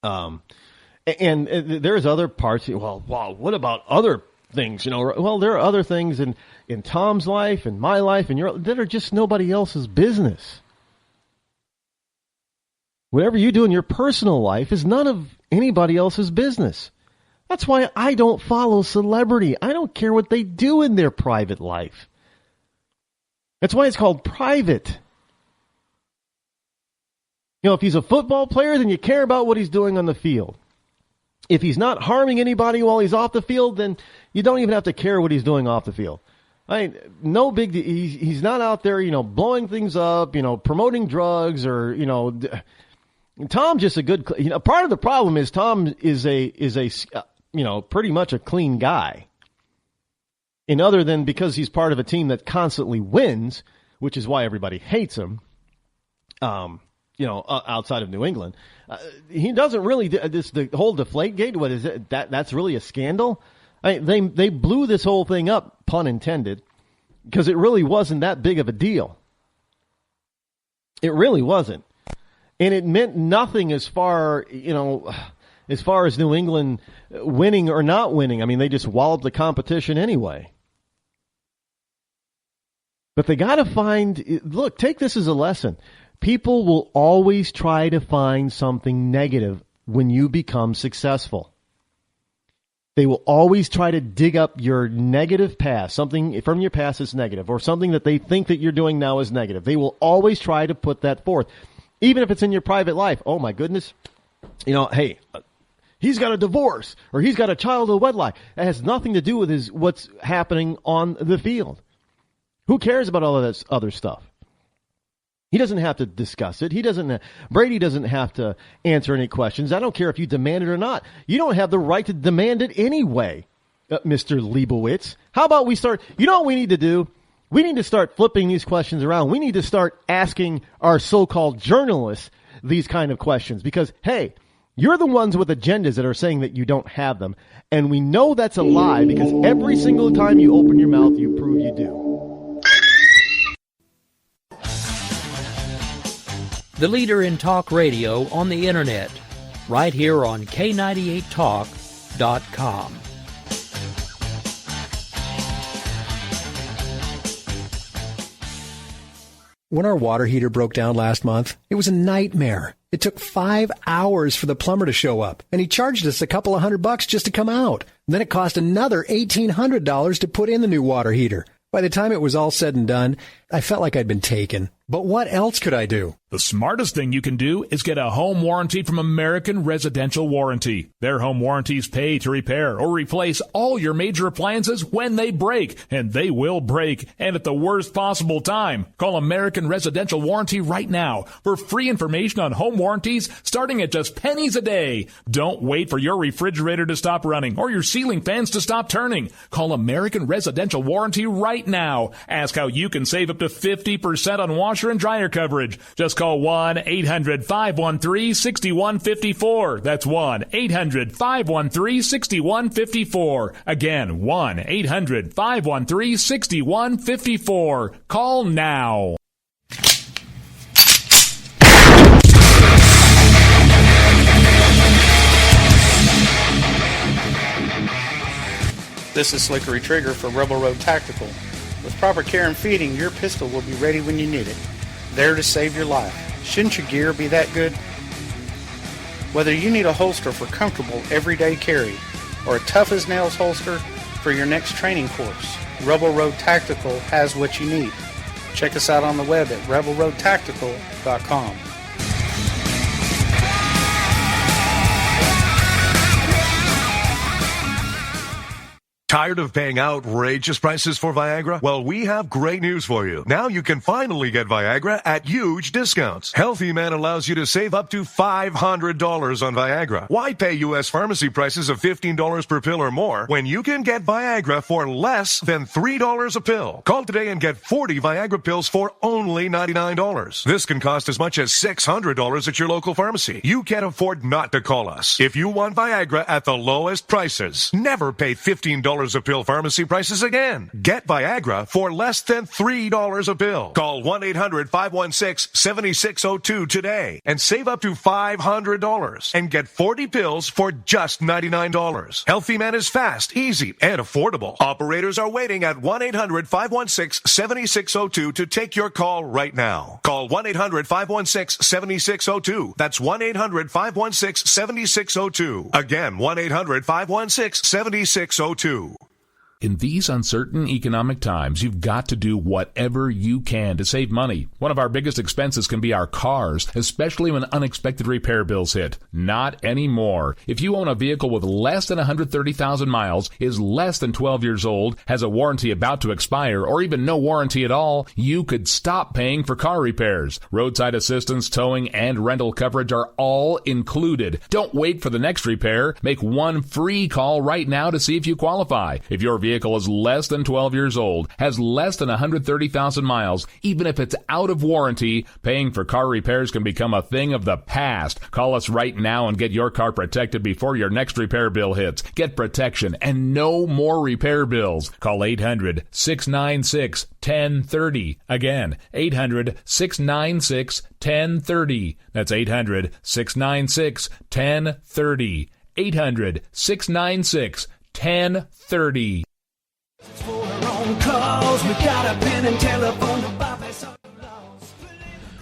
And there's other parts. Well, what about other things? Well, there are other things in Tom's life and my life and that are just nobody else's business. Whatever you do in your personal life is none of anybody else's business. That's why I don't follow celebrity. I don't care what they do in their private life. That's why it's called private. If he's a football player, then you care about what he's doing on the field. If he's not harming anybody while he's off the field, then you don't even have to care what he's doing off the field. No big deal. He's not out there, blowing things up, promoting drugs or, Tom's just a good, part of the problem is Tom is a pretty much a clean guy. And other than because he's part of a team that constantly wins, which is why everybody hates him, outside of New England, he doesn't really, the whole Deflategate, what is it? That's really a scandal? They blew this whole thing up, pun intended, because it really wasn't that big of a deal. It really wasn't. And it meant nothing as far as New England winning or not winning. I mean, they just walloped the competition anyway. But they got to take this as a lesson. People will always try to find something negative when you become successful. They will always try to dig up your negative past, something from your past is negative, or something that they think that you're doing now is negative. They will always try to put that forth. Even if it's in your private life. Oh, my goodness. Hey, he's got a divorce or he's got a child of wedlock. That has nothing to do with what's happening on the field. Who cares about all of this other stuff? He doesn't have to discuss it. Brady doesn't have to answer any questions. I don't care if you demand it or not. You don't have the right to demand it anyway, Mr. Leibowitz. How about we start, what we need to do? We need to start flipping these questions around. We need to start asking our so-called journalists these kind of questions because, hey, you're the ones with agendas that are saying that you don't have them. And we know that's a lie because every single time you open your mouth, you prove you do. The leader in talk radio on the internet, right here on K98Talk.com. When our water heater broke down last month, it was a nightmare. It took 5 hours for the plumber to show up, and he charged us a couple of $100 just to come out. And then it cost another $1,800 to put in the new water heater. By the time it was all said and done, I felt like I'd been taken. But what else could I do? The smartest thing you can do is get a home warranty from American Residential Warranty. Their home warranties pay to repair or replace all your major appliances when they break, and they will break, and at the worst possible time. Call American Residential Warranty right now for free information on home warranties starting at just pennies a day. Don't wait for your refrigerator to stop running or your ceiling fans to stop turning. Call American Residential Warranty right now. Ask how you can save up to 50% on washer and dryer coverage. Just call 1-800-513-6154. That's 1-800-513-6154. Again, 1-800-513-6154. Call now. This is Slickery Trigger for Rebel Road Tactical. With proper care and feeding, your pistol will be ready when you need it. There to save your life. Shouldn't your gear be that good? Whether you need a holster for comfortable everyday carry or a tough-as-nails holster for your next training course, Rebel Road Tactical has what you need. Check us out on the web at rebelroadtactical.com. Tired of paying outrageous prices for Viagra? Well, we have great news for you. Now you can finally get Viagra at huge discounts. Healthy Man allows you to save up to $500 on Viagra. Why pay U.S. pharmacy prices of $15 per pill or more when you can get Viagra for less than $3 a pill? Call today and get 40 Viagra pills for only $99. This can cost as much as $600 at your local pharmacy. You can't afford not to call us. If you want Viagra at the lowest prices, never pay $15 a pill pharmacy prices again. Get Viagra for less than $3 a pill. Call 1-800-516-7602 today and save up to $500 and get 40 pills for just $99. Healthy Man is fast, easy, and affordable. Operators are waiting at 1-800-516-7602 to take your call right now. Call 1-800-516-7602. That's 1-800-516-7602. Again, 1-800-516-7602. In these uncertain economic times, you've got to do whatever you can to save money. One of our biggest expenses can be our cars, especially when unexpected repair bills hit. Not anymore. If you own a vehicle with less than 130,000 miles, is less than 12 years old, has a warranty about to expire, or even no warranty at all, you could stop paying for car repairs. Roadside assistance, towing, and rental coverage are all included. Don't wait for the next repair. Make one free call right now to see if you qualify. If your vehicle is less than 12 years old, has less than 130,000 miles, even if it's out of warranty, paying for car repairs can become a thing of the past. Call us right now and get your car protected before your next repair bill hits. Get protection and no more repair bills. Call 800-696-1030. Again, 800-696-1030. That's 800-696-1030. 800-696-1030.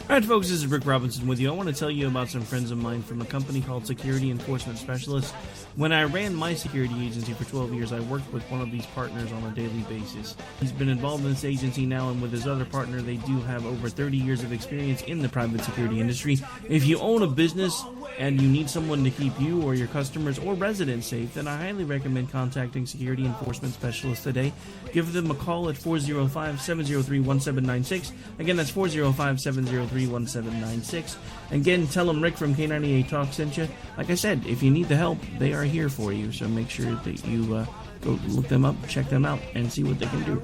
Alright folks, this is Rick Robinson with you. I want to tell you about some friends of mine from a company called Security Enforcement Specialists. When I ran my security agency for 12 years, I worked with one of these partners on a daily basis. He's been involved in this agency now, and with his other partner, they do have over 30 years of experience in the private security industry. If you own a business and you need someone to keep you or your customers or residents safe, then I highly recommend contacting Security Enforcement Specialists today. Give them a call at 405-703-1796. Again, that's 405-703-1796. Again, tell them Rick from K98 Talk sent you. Like I said, if you need the help, they are here for you. So make sure that you go look them up, check them out, and see what they can do.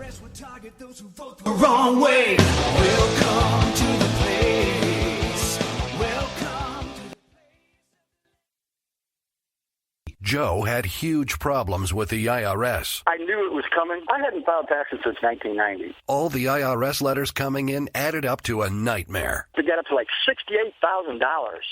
Wrong way. Welcome to the place. Joe had huge problems with the IRS. I knew it was coming. I hadn't filed taxes since 1990. All the IRS letters coming in added up to a nightmare. To get up to like $68,000,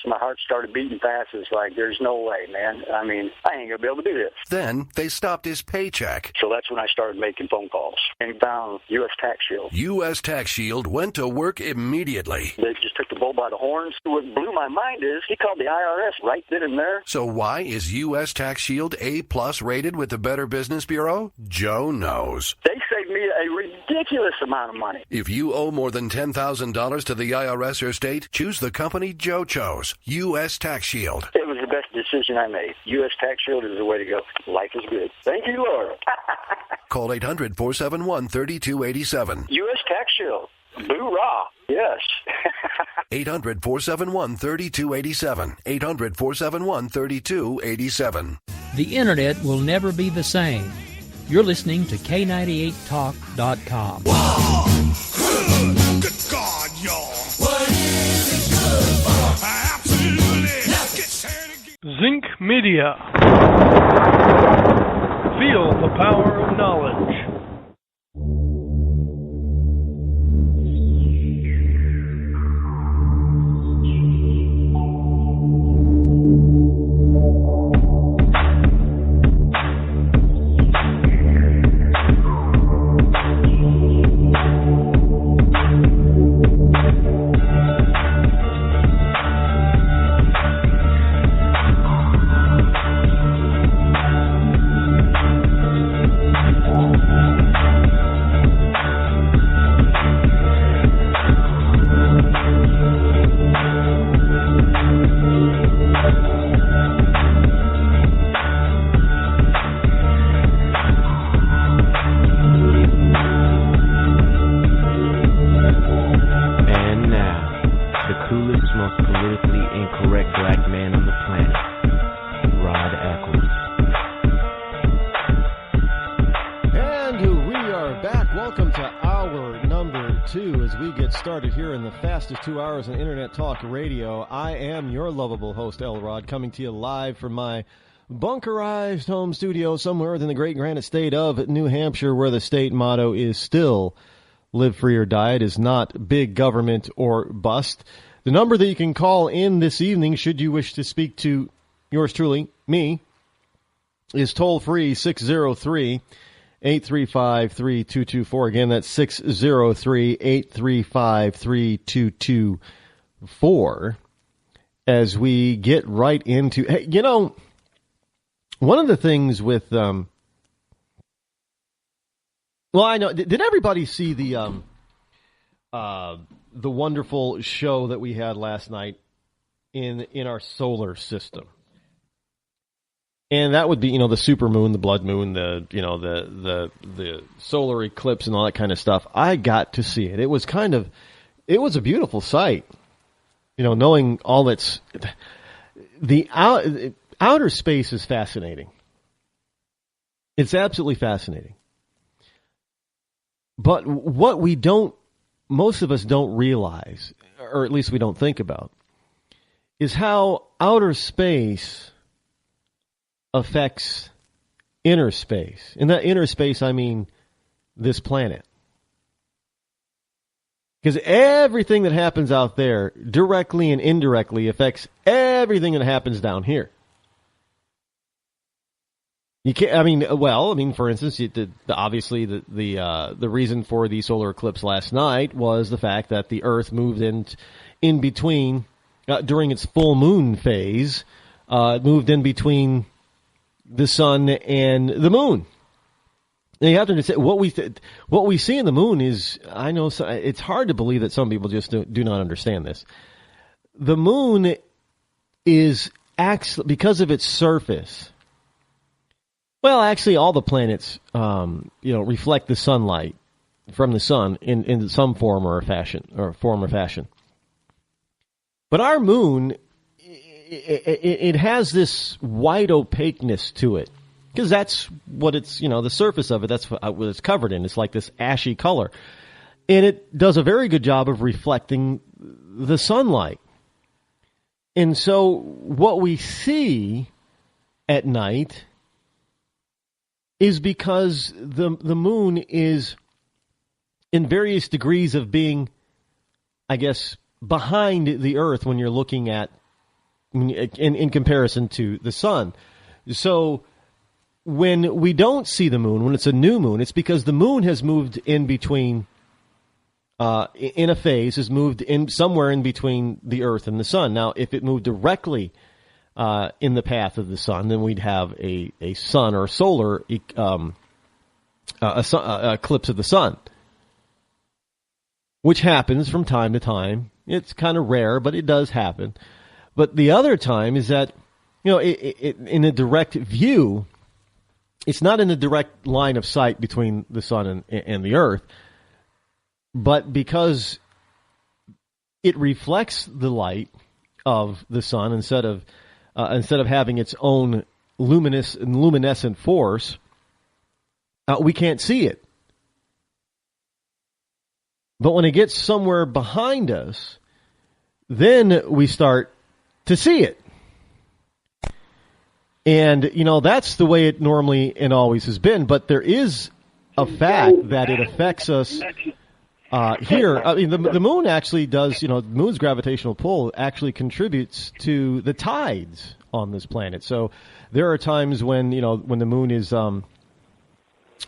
my heart started beating fast. It's like, there's no way, man. I mean, I ain't going to be able to do this. Then they stopped his paycheck. So that's when I started making phone calls and found U.S. Tax Shield. U.S. Tax Shield went to work immediately. They just took the bull by the horns. What blew my mind is he called the IRS right then and there. So why is U.S. Tax Shield A+ rated with the Better Business Bureau? Joe knows. They saved me a ridiculous amount of money. If you owe more than $10,000 to the IRS or state, choose the company Joe chose, U.S. Tax Shield. It was the best decision I made. U.S. Tax Shield is the way to go. Life is good. Thank you, Lord. Call 800-471-3287. U.S. Tax Shield. Boo-rah. Yes. 800-471-3287. 800-471-3287. The Internet will never be the same. You're listening to K98Talk.com. Good God, y'all. What is it good for? Absolutely. Let's get started again. Zinc Media. Feel the power of knowledge. 2 as we get started here in the fastest 2 hours in Internet Talk Radio. I am your lovable host, L. Rod, coming to you live from my bunkerized home studio somewhere in the great granite state of New Hampshire, where the state motto is still live free or die. It is not big government or bust. The number that you can call in this evening, should you wish to speak to yours truly, me, is toll-free 603-835-3224. Again, that's 603-835-3224. As we get right into... Hey, you know, one of the things with... well, I know... Did everybody see the wonderful show that we had last night in our solar system? And that would be, the supermoon, the blood moon, the solar eclipse and all that kind of stuff. I got to see it. It was a beautiful sight. Knowing all that's, outer space is fascinating. It's absolutely fascinating. But what most of us don't realize, or at least we don't think about, is how outer space affects inner space. In that inner space, I mean this planet. Because everything that happens out there, directly and indirectly, affects everything that happens down here. You can't. For instance, obviously the reason for the solar eclipse last night was the fact that the Earth moved in between during its full moon phase. It moved in between the sun and the moon. And you have to understand what we see in the moon is. I know it's hard to believe that some people just do not understand this. The moon is actually, because of its surface. Well, actually, all the planets, reflect the sunlight from the sun in some form or fashion. But our moon, it has this white opaqueness to it, because that's what it's, the surface of it, that's what it's covered in. It's like this ashy color. And it does a very good job of reflecting the sunlight. And so what we see at night is because the moon is in various degrees of being, I guess, behind the Earth when you're looking at, in comparison to the sun. So when we don't see the moon, when it's a new moon, it's because the moon has moved in between, in a phase, has moved in somewhere in between the Earth and the sun. Now, if it moved directly in the path of the sun, then we'd have a sun or solar eclipse of the sun, which happens from time to time. It's kind of rare, but it does happen. But the other time is that, in a direct view, it's not in a direct line of sight between the sun and the Earth, but because it reflects the light of the sun instead of having its own luminescent force, we can't see it. But when it gets somewhere behind us, then we start to see it. And, that's the way it normally and always has been. But there is a fact that it affects us here. I mean, the moon actually does, the moon's gravitational pull actually contributes to the tides on this planet. So there are times when, when the moon is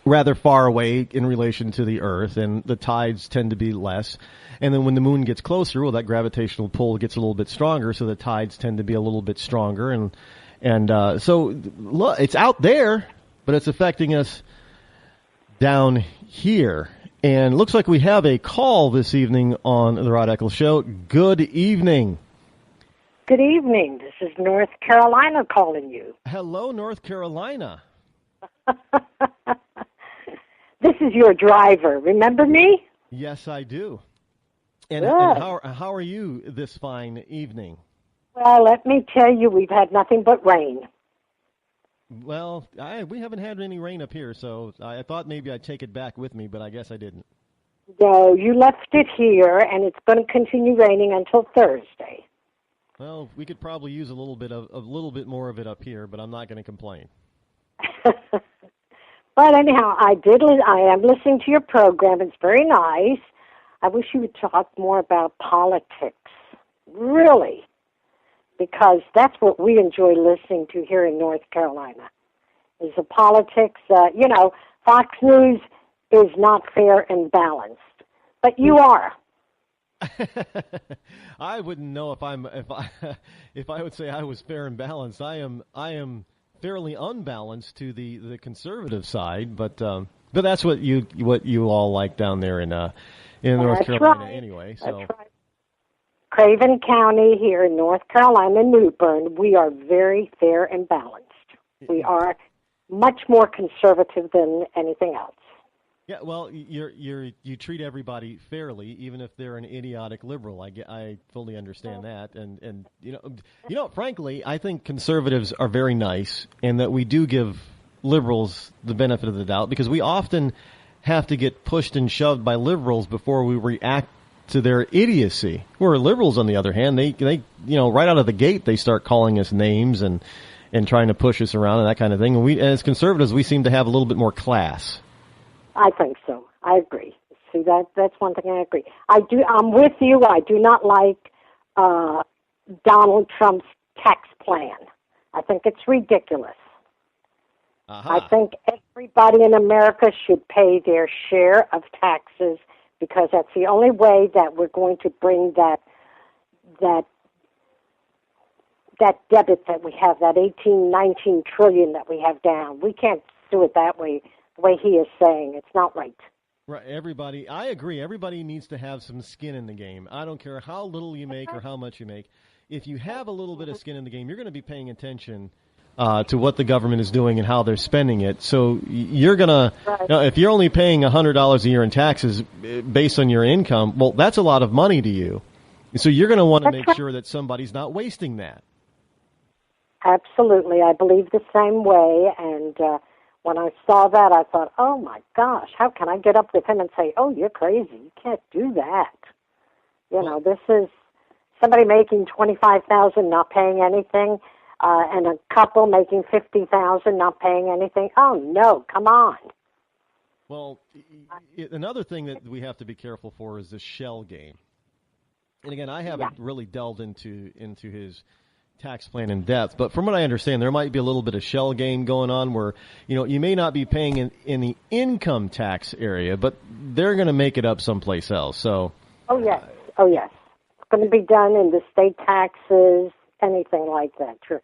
rather far away in relation to the Earth, and the tides tend to be less. And then when the moon gets closer, well, that gravitational pull gets a little bit stronger, so the tides tend to be a little bit stronger. And so look, it's out there, but it's affecting us down here. And looks like we have a call this evening on the Rod Eccles Show. Good evening. Good evening. This is North Carolina calling you. Hello, North Carolina. This is your driver. Remember me? Yes, I do. And how are you this fine evening? Well, let me tell you, we've had nothing but rain. Well, we haven't had any rain up here, so I thought maybe I'd take it back with me, but I guess I didn't. No, you left it here, and it's going to continue raining until Thursday. Well, we could probably use a little bit more of it up here, but I'm not going to complain. But anyhow, I am listening to your program. It's very nice. I wish you would talk more about politics, really, because that's what we enjoy listening to here in North Carolina, is the politics. Fox News is not fair and balanced, but you are. I wouldn't know if I would say I was fair and balanced. I am fairly unbalanced to the conservative side, but that's what you all like down there in North Carolina anyway. So. That's right. Craven County here in North Carolina, New Bern, we are very fair and balanced. We are much more conservative than anything else. Yeah, well, you treat everybody fairly, even if they're an idiotic liberal. I fully understand that, and frankly, I think conservatives are very nice, and that we do give liberals the benefit of the doubt, because we often have to get pushed and shoved by liberals before we react to their idiocy. Where liberals, on the other hand, they right out of the gate they start calling us names and trying to push us around and that kind of thing. And we, as conservatives, we seem to have a little bit more class. I think so. I agree. See, that's one thing I agree. I'm with you. I do not like Donald Trump's tax plan. I think it's ridiculous. I think everybody in America should pay their share of taxes, because that's the only way that we're going to bring that debit that we have, that 19 trillion that we have down. We can't do it that way. The way he is saying, it's not right. Right, everybody. I agree. Everybody needs to have some skin in the game. I don't care how little you make or how much you make. If you have a little bit of skin in the game, you're going to be paying attention to what the government is doing and how they're spending it. So you're going to, if you're only paying $100 a year in taxes based on your income, well, that's a lot of money to you. So you're going to want to make sure that somebody's not wasting that. Absolutely. I believe the same way, and when I saw that, I thought, oh, my gosh, how can I get up with him and say, oh, you're crazy. You can't do that. This is somebody making $25,000 not paying anything, and a couple making $50,000 not paying anything. Oh, no, come on. Well, another thing that we have to be careful for is the shell game. And, again, I haven't really delved into his tax plan in depth, but from what I understand, there might be a little bit of shell game going on where, you may not be paying in the income tax area, but they're going to make it up someplace else. So, oh yes, it's going to be done in the state taxes, anything like that. Your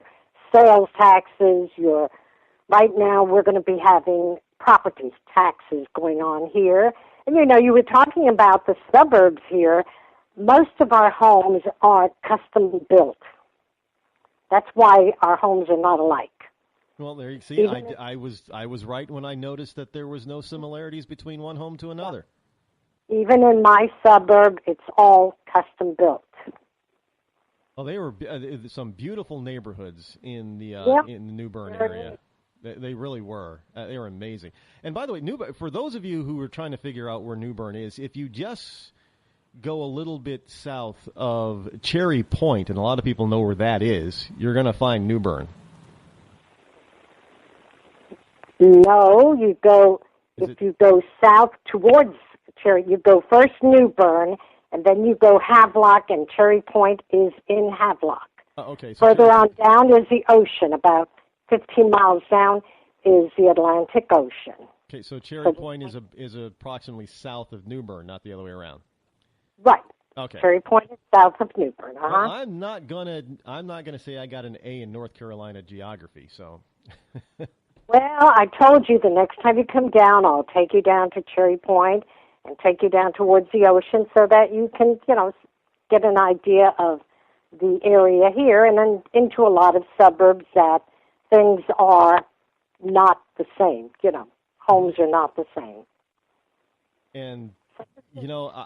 sales taxes. Right now we're going to be having property taxes going on here, and you were talking about the suburbs here. Most of our homes are custom built. That's why our homes are not alike. Well, there you see. I was right when I noticed that there was no similarities between one home to another. Even in my suburb, it's all custom built. Well, they were some beautiful neighborhoods in the New Bern area. They really were. They were amazing. And by the way, for those of you who are trying to figure out where New Bern is, if you just go a little bit south of Cherry Point, and a lot of people know where that is, you're going to find New Bern. No, you go south towards Cherry. You go first New Bern, and then you go Havelock, and Cherry Point is in Havelock. Okay. So further on down is the ocean. About 15 miles down is the Atlantic Ocean. Okay, so Cherry Point is approximately south of New Bern, not the other way around. Right. Okay. Cherry Point is south of New Bern. Well, I'm not gonna say I got an A in North Carolina geography. So. Well, I told you the next time you come down, I'll take you down to Cherry Point and take you down towards the ocean so that you can, get an idea of the area here, and then into a lot of suburbs that things are not the same. Homes are not the same. And.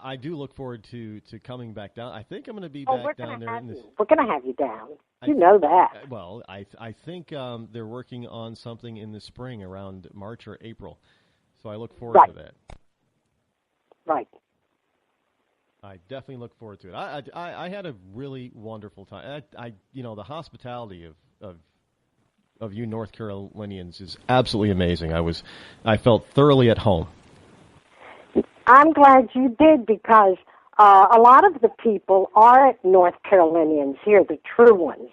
I do look forward to coming back down. I think I'm going to be back down there. We're going to have you down. You know that. Well, I think they're working on something in the spring around March or April. So I look forward to that. Right. I definitely look forward to it. I had a really wonderful time. The hospitality of you North Carolinians is absolutely amazing. I felt thoroughly at home. I'm glad you did, because a lot of the people are North Carolinians here, the true ones,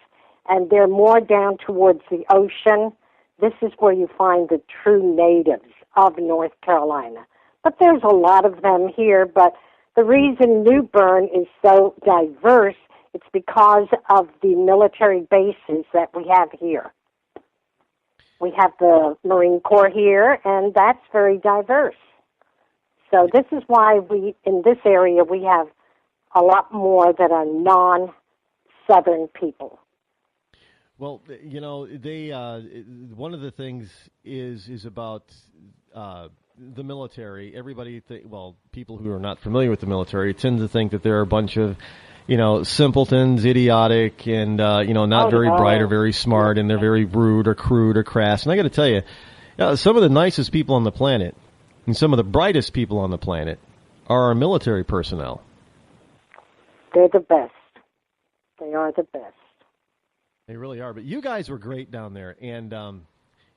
and they're more down towards the ocean. This is where you find the true natives of North Carolina. But there's a lot of them here, but the reason New Bern is so diverse, it's because of the military bases that we have here. We have the Marine Corps here, and that's very diverse. So this is why in this area, we have a lot more that are non-Southern people. Well, they one of the things is about the military. Everybody, people who are not familiar with the military tend to think that they're a bunch of, simpletons, idiotic, and not very bright or very smart, and they're very rude or crude or crass. And I got to tell you, some of the nicest people on the planet and some of the brightest people on the planet are our military personnel. They're the best. They are the best. They really are. But you guys were great down there, and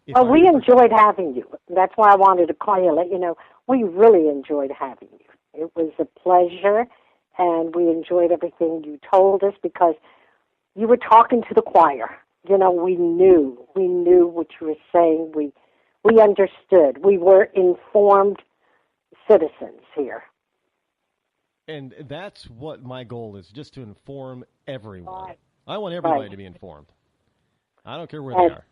we enjoyed having you. That's why I wanted to call you, let you know. We really enjoyed having you. It was a pleasure, and we enjoyed everything you told us, because you were talking to the choir. We knew what you were saying. We understood. We were informed citizens here. And that's what my goal is, just to inform everyone. Right. I want everybody to be informed. I don't care where they are.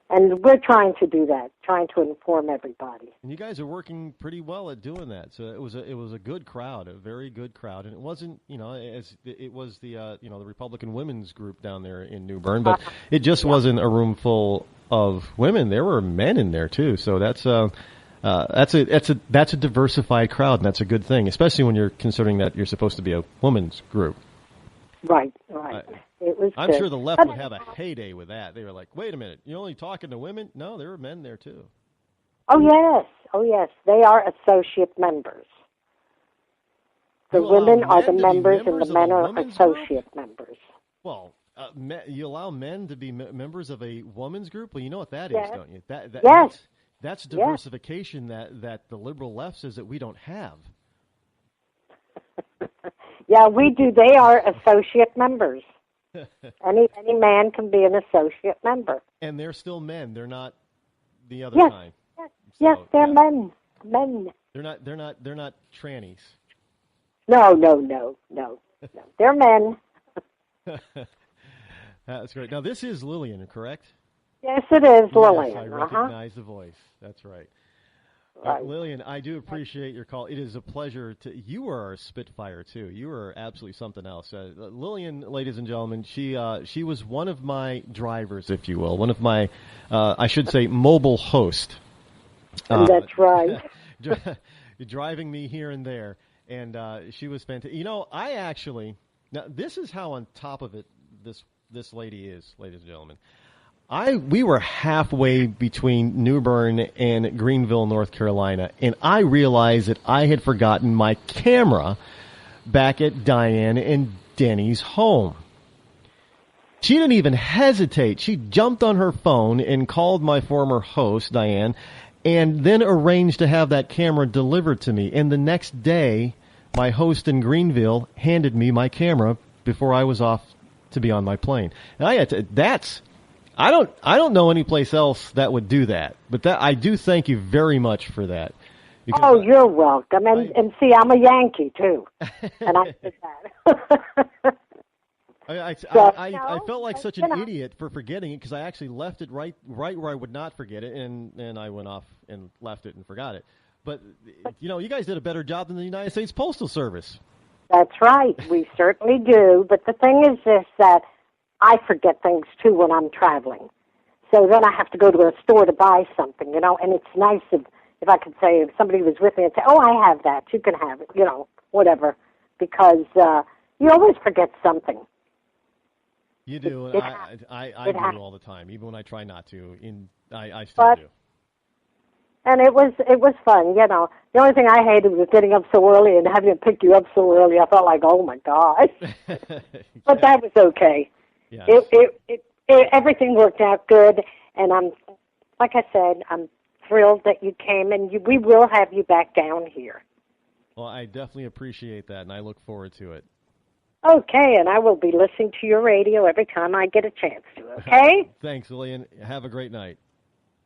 And we're trying to do that, trying to inform everybody. And you guys are working pretty well at doing that. So it was a good crowd, a very good crowd. And it wasn't, as it was the the Republican women's group down there in New Bern, but it just wasn't a room full of women. There were men in there too. So that's a diversified crowd, and that's a good thing, especially when you're considering that you're supposed to be a women's group. Right. It was I'm good. sure the left would have a heyday with that. They were like, wait a minute, you're only talking to women? No, there were men there too. Oh, yes. They are associate members. The women are the members, and the men are associate members. Well, you allow men to be members of a woman's group? Well, you know what that is, don't you? Yes. That's diversification that the liberal left says that we don't have. Yeah, we do. They are associate members. Any man can be an associate member. And they're still men. They're not the other kind. Yes, they're men. Men. They're not trannies. No. They're men. That's great. Now this is Lillian, correct? Yes, it is Lillian. I recognize the voice. That's right. Lillian, I do appreciate your call. It is a pleasure you are a Spitfire, too. You are absolutely something else. Lillian, ladies and gentlemen, she was one of my drivers, if you will, one of my, I should say, mobile host. That's right. Driving me here and there, and she was fantastic. I actually, now this is how on top of it this lady is, ladies and gentlemen. We were halfway between New Bern and Greenville, North Carolina, and I realized that I had forgotten my camera back at Diane and Denny's home. She didn't even hesitate. She jumped on her phone and called my former host, Diane, and then arranged to have that camera delivered to me. And the next day, my host in Greenville handed me my camera before I was off to be on my plane. And I don't know any place else that would do that, but I do thank you very much for that. You're welcome. And see, I'm a Yankee too, and I did that. I felt like such an idiot for forgetting it, because I actually left it right where I would not forget it, and I went off and left it and forgot it. But you guys did a better job than the United States Postal Service. That's right. We certainly do. But the thing is this, that I forget things, too, when I'm traveling. So then I have to go to a store to buy something, and it's nice if I could say, if somebody was with me and say, oh, I have that, you can have it, whatever, because you always forget something. You do, and I do all the time, even when I try not to. I still do. And it was fun, you know. The only thing I hated was getting up so early and having to pick you up so early. I felt like, oh my gosh. But that was okay. Yes. Everything worked out good, and like I said, I'm thrilled that you came, and we will have you back down here. Well, I definitely appreciate that, and I look forward to it. Okay, and I will be listening to your radio every time I get a chance to, okay? Thanks, Lillian. Have a great night.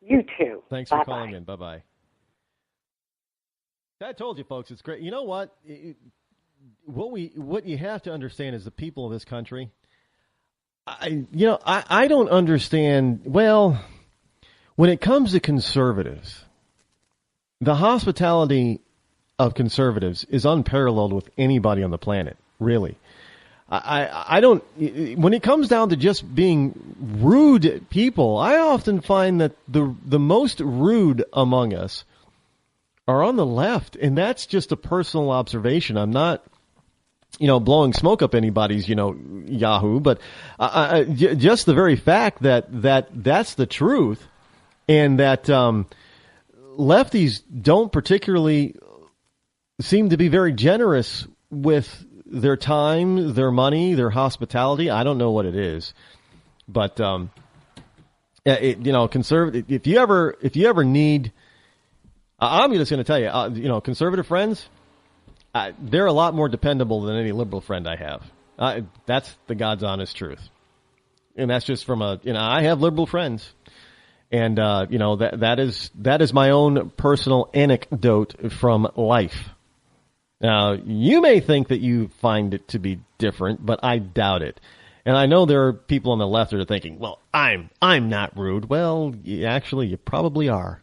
You too. Thanks Bye-bye. for calling in. Bye-bye. I told you, folks, it's great. You know what? What you have to understand is the people of this country. I don't understand. Well, when it comes to conservatives, the hospitality of conservatives is unparalleled with anybody on the planet, really. I don't, when it comes down to just being rude people, I often find that the most rude among us are on the left, and that's just a personal observation. I'm not, blowing smoke up anybody's, Yahoo, but just the very fact that's the truth, and that lefties don't particularly seem to be very generous with their time, their money, their hospitality. I don't know what it is, but conservative. If you ever need, I'm just going to tell you, conservative friends, they're a lot more dependable than any liberal friend I have. That's the God's honest truth, and that's just from I have liberal friends, and that is my own personal anecdote from life. Now, you may think that you find it to be different, but I doubt it. And I know there are people on the left that are thinking, well, I'm not rude. Well, actually, you probably are,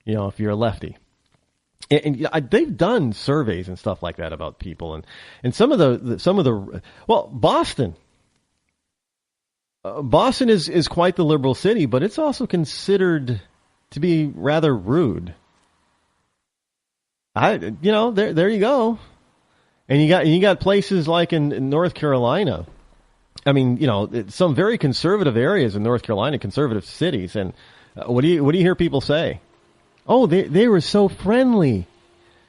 if you're a lefty. And they've done surveys and stuff like that about people. And some of the Boston. Boston is quite the liberal city, but it's also considered to be rather rude. There you go. And you got places like in North Carolina. I mean, some very conservative areas in North Carolina, conservative cities. And what do you hear people say? Oh, they were so friendly,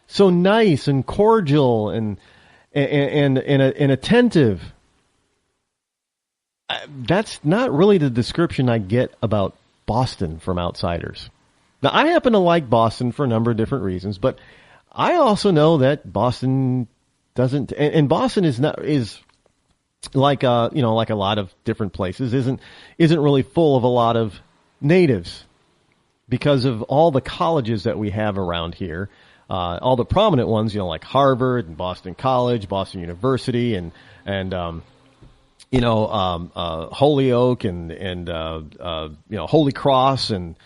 so nice and cordial and attentive. That's not really the description I get about Boston from outsiders. Now, I happen to like Boston for a number of different reasons, but I also know that Boston doesn't, and Boston is like a lot of different places, isn't really full of a lot of natives because of all the colleges that we have around here, all the prominent ones, like Harvard and Boston College, Boston University, and Holyoke and Holy Cross and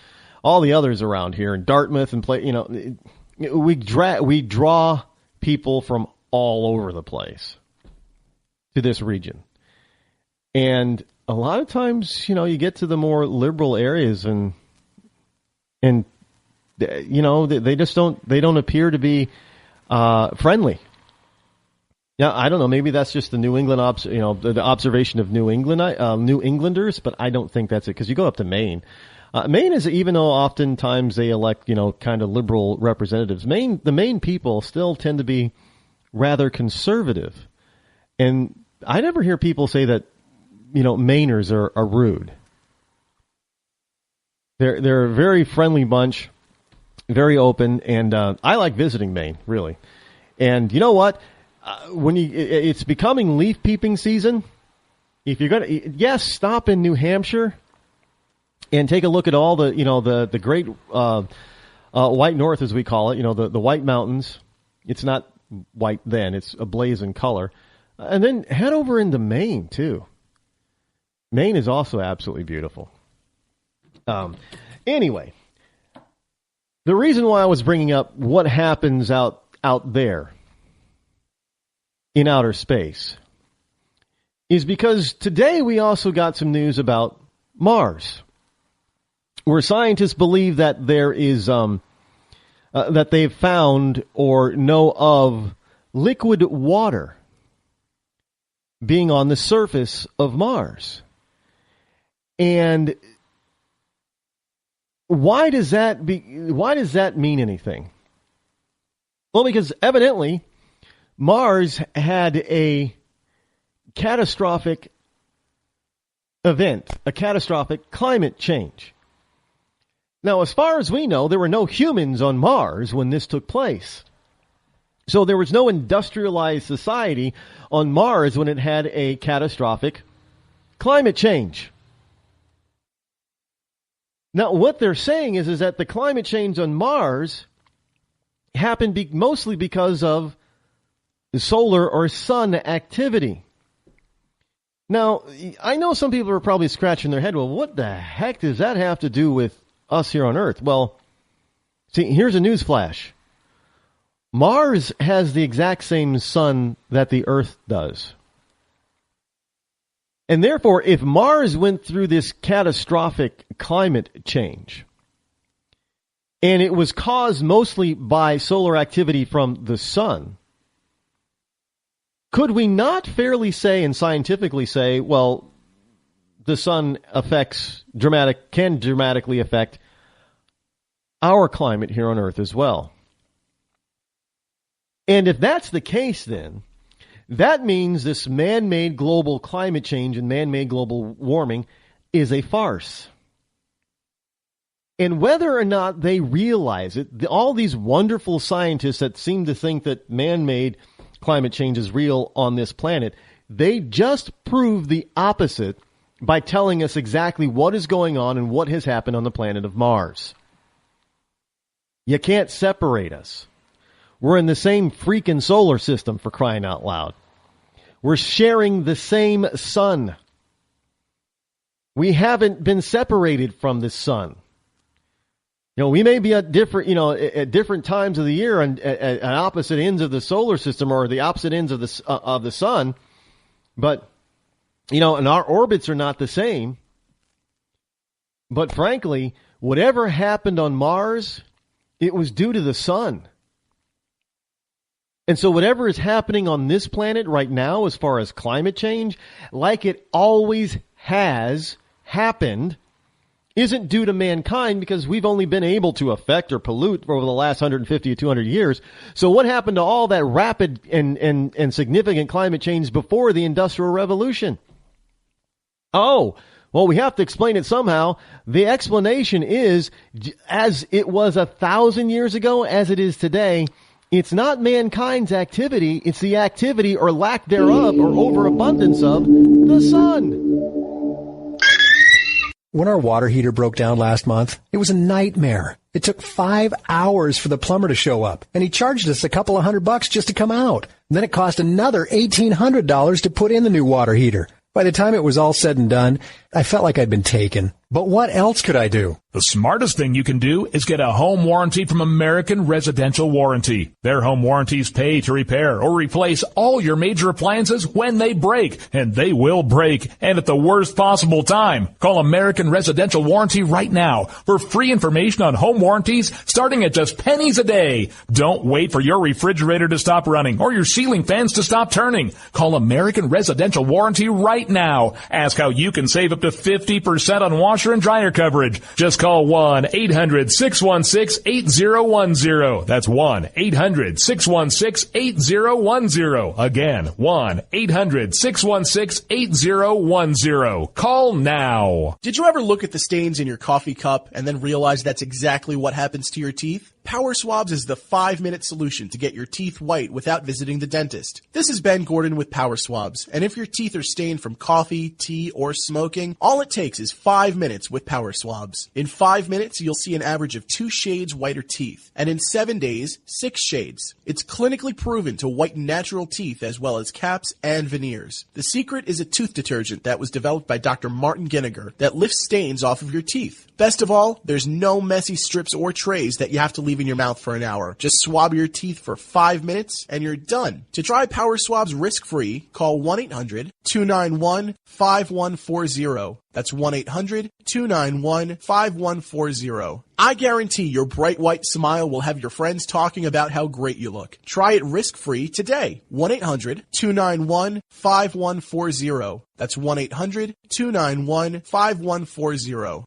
all the others around here, and Dartmouth and we draw people from all over the place to this region. And a lot of times, you get to the more liberal areas and they just don't appear to be friendly. Now, I don't know, maybe that's just the New England the observation of New Englanders, but I don't think that's it, because you go up to Maine. Maine is, even though oftentimes they elect, kind of liberal representatives, the Maine people still tend to be rather conservative. And I never hear people say that, Mainers are rude. They're a very friendly bunch, very open, and I like visiting Maine, really. And you know what? It's becoming leaf peeping season. If you're gonna, stop in New Hampshire and take a look at all the, the great white north, as we call it, the White Mountains. It's not white then, it's ablaze in color. And then head over into Maine, too. Maine is also absolutely beautiful. Anyway, the reason why I was bringing up what happens out there in outer space is because today we also got some news about Mars, where scientists believe that there is that they've found or know of liquid water being on the surface of Mars. And why does that mean anything? Well, because evidently Mars had a catastrophic event, a catastrophic climate change. Now, as far as we know, there were no humans on Mars when this took place. So there was no industrialized society on Mars when it had a catastrophic climate change. Now, what they're saying is that the climate change on Mars happened mostly because of solar or sun activity. Now, I know some people are probably scratching their head. Well, what the heck does that have to do with us here on Earth? Well, see, here's a news flash. Mars has the exact same sun that the Earth does. And therefore, if Mars went through this catastrophic climate change, and it was caused mostly by solar activity from the sun, could we not fairly say and scientifically say, well, the sun can dramatically affect our climate here on Earth as well? And if that's the case, then that means this man-made global climate change and man-made global warming is a farce. And whether or not they realize it, all these wonderful scientists that seem to think that man-made climate change is real on this planet, they just prove the opposite by telling us exactly what is going on and what has happened on the planet of Mars. You can't separate us. We're in the same freaking solar system, for crying out loud. We're sharing the same sun. We haven't been separated from the sun. You know, we may be at different times of the year and at opposite ends of the solar system or the opposite ends of the sun, but and our orbits are not the same. But frankly, whatever happened on Mars, it was due to the sun. And so whatever is happening on this planet right now as far as climate change, like it always has happened, isn't due to mankind, because we've only been able to affect or pollute over the last 150 or 200 years. So what happened to all that rapid and significant climate change before the Industrial Revolution? Oh, well, we have to explain it somehow. The explanation is, as it was 1,000 years ago, as it is today, it's not mankind's activity, it's the activity or lack thereof or overabundance of the sun. When our water heater broke down last month, it was a nightmare. It took 5 hours for the plumber to show up, and he charged us a couple of $100 just to come out. And then it cost another $1,800 to put in the new water heater. By the time it was all said and done, I felt like I'd been taken. But what else could I do? The smartest thing you can do is get a home warranty from American Residential Warranty. Their home warranties pay to repair or replace all your major appliances when they break, and they will break, and at the worst possible time. Call American Residential Warranty right now for free information on home warranties starting at just pennies a day. Don't wait for your refrigerator to stop running or your ceiling fans to stop turning. Call American Residential Warranty right now. Ask how you can save up to 50% on washer and dryer coverage. Just call 1-800-616-8010. That's 1-800-616-8010. Again, 1-800-616-8010. Call now. Did you ever look at the stains in your coffee cup and then realize that's exactly what happens to your teeth? Power Swabs is the 5-minute solution to get your teeth white without visiting the dentist. This is Ben Gordon with Power Swabs, and if your teeth are stained from coffee, tea, or smoking, all it takes is 5 minutes with Power Swabs. In 5 minutes, you'll see an average of 2 shades whiter teeth, and in 7 days, 6 shades. It's clinically proven to whiten natural teeth as well as caps and veneers. The secret is a tooth detergent that was developed by Dr. Martin Ginniger that lifts stains off of your teeth. Best of all, there's no messy strips or trays that you have to leave in your mouth for an hour. Just swab your teeth for 5 minutes and you're done. To try Power Swabs risk-free, call 1-800-291-5140. That's 1-800-291-5140. I guarantee your bright white smile will have your friends talking about how great you look. Try it risk-free today. 1-800-291-5140. That's 1-800-291-5140.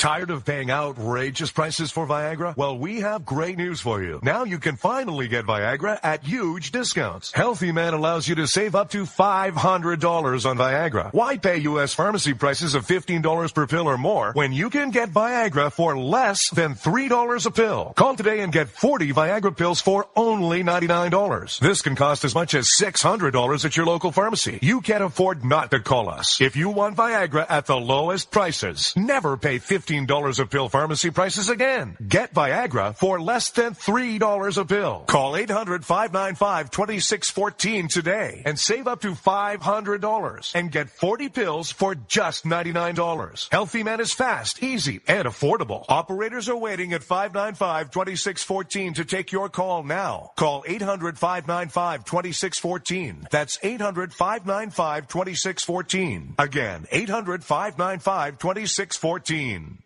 Tired of paying outrageous prices for Viagra? Well, we have great news for you. Now you can finally get Viagra at huge discounts. Healthy Man allows you to save up to $500 on Viagra. Why pay U.S. pharmacy prices of $15 per pill or more when you can get Viagra for less than $3 a pill? Call today and get 40 Viagra pills for only $99. This can cost as much as $600 at your local pharmacy. You can't afford not to call us. If you want Viagra at the lowest prices, never pay $15 a pill pharmacy prices again. Get Viagra for less than $3 a pill. Call 800-595-2614 today and save up to $500 and get 40 pills for just $99. Healthy Man is fast, easy, and affordable. Operators are waiting at 595-2614 to take your call now. Call 800-595-2614. That's 800-595-2614. Again, 800-595-2614.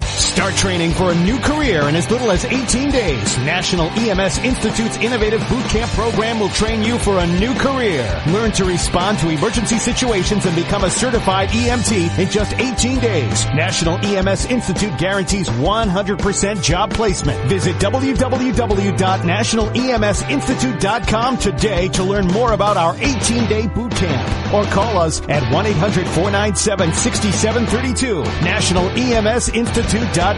Start training for a new career in as little as 18 days. National EMS Institute's innovative boot camp program will train you for a new career. Learn to respond to emergency situations and become a certified EMT in just 18 days. National EMS Institute guarantees 100% job placement. Visit www.nationaleMSinstitute.com today to learn more about our 18-day boot camp. Or call us at 1-800-497-6732. NationalEMSInstitute.com.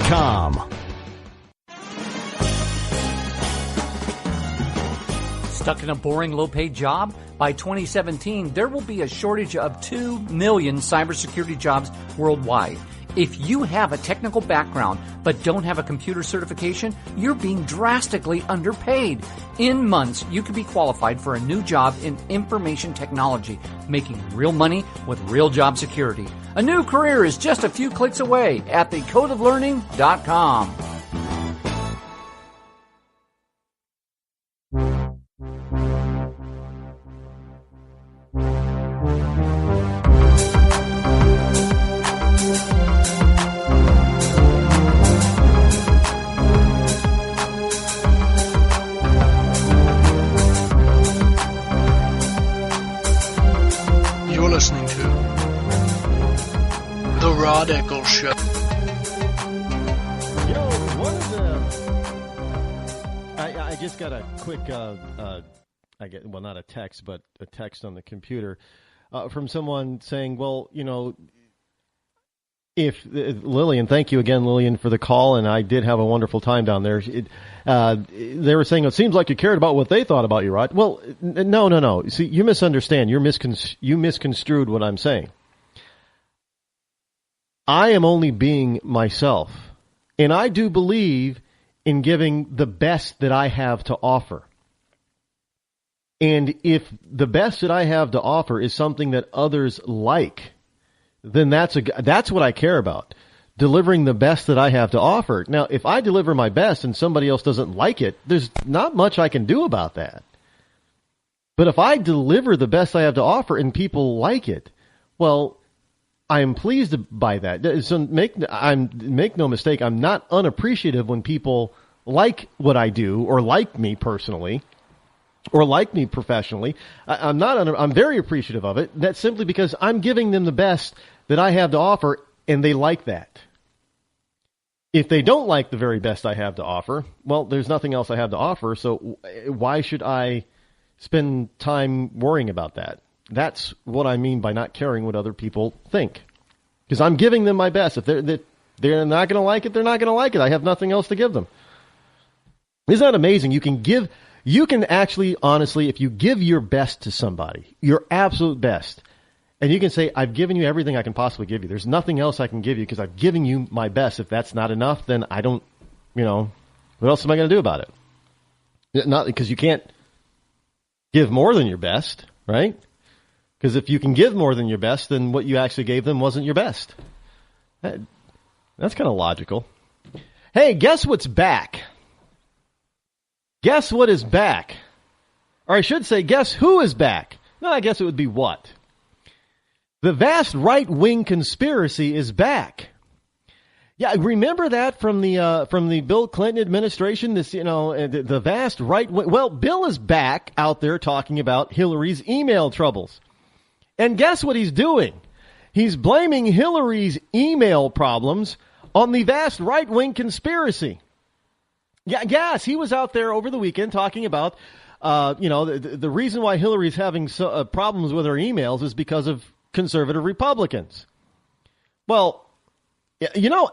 Stuck in a boring, low-paid job? By 2017, there will be a shortage of 2 million cybersecurity jobs worldwide. If you have a technical background but don't have a computer certification, you're being drastically underpaid. In months, you could be qualified for a new job in information technology, making real money with real job security. A new career is just a few clicks away at thecodeoflearning.com. Listening to The Rod Eccles Show. You know, one of the... I just got a quick, not a text, but a text on the computer from someone saying, well, you know, if Lillian, thank you again, Lillian, for the call, and I did have a wonderful time down there. They were saying, it seems like you cared about what they thought about you, Rod. Well, no. See, you misunderstand. You misconstrued what I'm saying. I am only being myself, and I do believe in giving the best that I have to offer. And if the best that I have to offer is something that others like, then that's what I care about. Delivering the best that I have to offer. Now, if I deliver my best and somebody else doesn't like it, there's not much I can do about that. But if I deliver the best I have to offer and people like it, well, I am pleased by that. So make no mistake, I'm not unappreciative when people like what I do or like me personally or like me professionally. I'm very appreciative of it. That's simply because I'm giving them the best that I have to offer, and they like that. If they don't like the very best I have to offer, well, there's nothing else I have to offer, so why should I spend time worrying about that? That's what I mean by not caring what other people think. Because I'm giving them my best. If they're not going to like it, they're not going to like it. I have nothing else to give them. Isn't that amazing? You can actually, honestly, if you give your best to somebody, your absolute best, and you can say, I've given you everything I can possibly give you. There's nothing else I can give you because I've given you my best. If that's not enough, then I don't, what else am I going to do about it? Not because you can't give more than your best, right? Because if you can give more than your best, then what you actually gave them wasn't your best. That's kind of logical. Hey, guess what's back? Guess what is back? Or I should say, guess who is back? No, I guess it would be what? The vast right-wing conspiracy is back. Yeah, remember that from the Bill Clinton administration? This, the vast right-wing. Well, Bill is back out there talking about Hillary's email troubles. And guess what he's doing? He's blaming Hillary's email problems on the vast right-wing conspiracy. Yeah, yes, he was out there over the weekend talking about, the reason why Hillary's having problems with her emails is because of conservative Republicans. Well,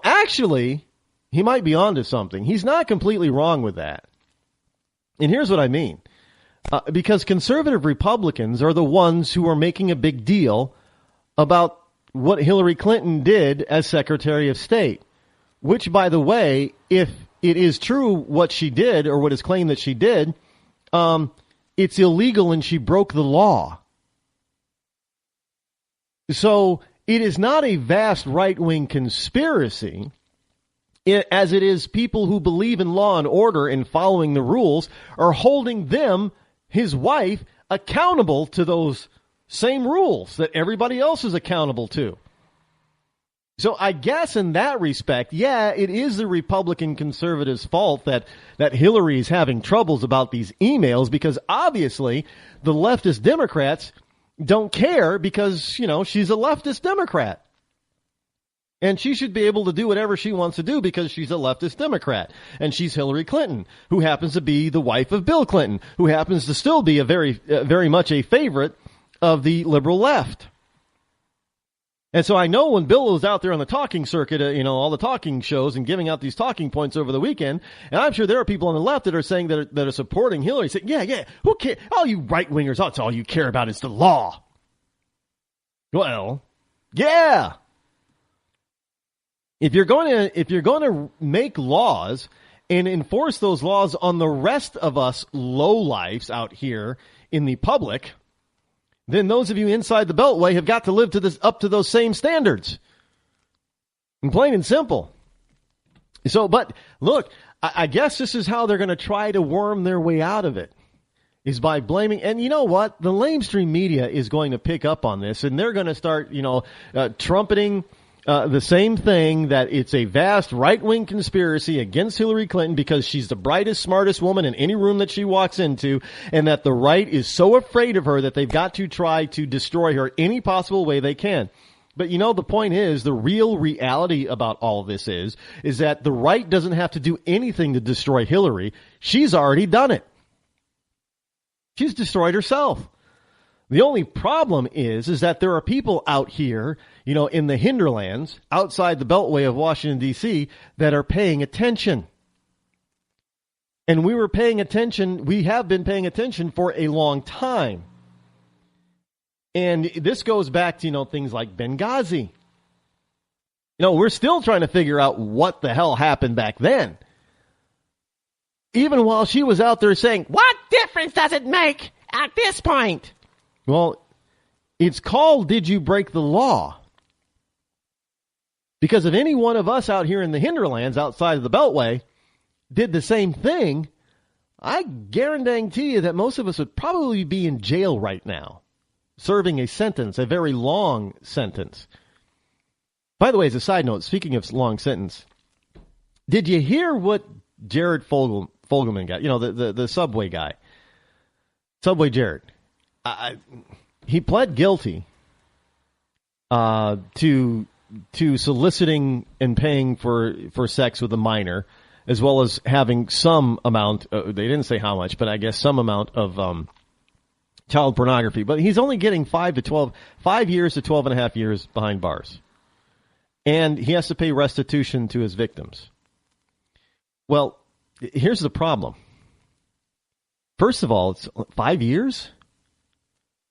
actually, he might be onto something. He's not completely wrong with that. And here's what I mean. Because conservative Republicans are the ones who are making a big deal about what Hillary Clinton did as Secretary of State, which, by the way, if it is true what she did or what is claimed that she did, it's illegal and she broke the law. So it is not a vast right-wing conspiracy, as it is people who believe in law and order and following the rules are holding them, his wife, accountable to those same rules that everybody else is accountable to. So I guess in that respect, yeah, it is the Republican conservatives' fault that Hillary is having troubles about these emails, because obviously the leftist Democrats don't care because, she's a leftist Democrat. And she should be able to do whatever she wants to do because she's a leftist Democrat. And she's Hillary Clinton, who happens to be the wife of Bill Clinton, who happens to still be a very much a favorite of the liberal left. And so I know when Bill was out there on the talking circuit, all the talking shows and giving out these talking points over the weekend, and I'm sure there are people on the left that are saying that are supporting Hillary, saying, yeah, who cares? All you right-wingers, that's all you care about is the law. Well, yeah. If you're going to make laws and enforce those laws on the rest of us lowlifes out here in the public, then those of you inside the Beltway have got to live up to those same standards. And plain and simple. So, but look, I guess this is how they're going to try to worm their way out of it, is by blaming. And you know what? The lamestream media is going to pick up on this, and they're going to start, trumpeting the same thing, that it's a vast right-wing conspiracy against Hillary Clinton because she's the brightest, smartest woman in any room that she walks into, and that the right is so afraid of her that they've got to try to destroy her any possible way they can. But the point is, the real reality about all this is that the right doesn't have to do anything to destroy Hillary. She's already done it. She's destroyed herself. The only problem is that there are people out here, in the hinterlands, outside the Beltway of Washington, D.C., that are paying attention. And we have been paying attention for a long time. And this goes back to, things like Benghazi. We're still trying to figure out what the hell happened back then. Even while she was out there saying, what difference does it make at this point? Well, it's called Did You Break the Law? Because if any one of us out here in the hinterlands outside of the Beltway did the same thing, I guarantee you that most of us would probably be in jail right now, serving a sentence, a very long sentence. By the way, as a side note, speaking of long sentence, did you hear what Jared Fogelman got? The Subway guy. Subway Jared. He pled guilty to soliciting and paying for sex with a minor, as well as having some amount. They didn't say how much, but I guess some amount of child pornography. But he's only getting 5 years to 12 and a half years behind bars, and he has to pay restitution to his victims. Well, here's the problem. First of all, it's 5 years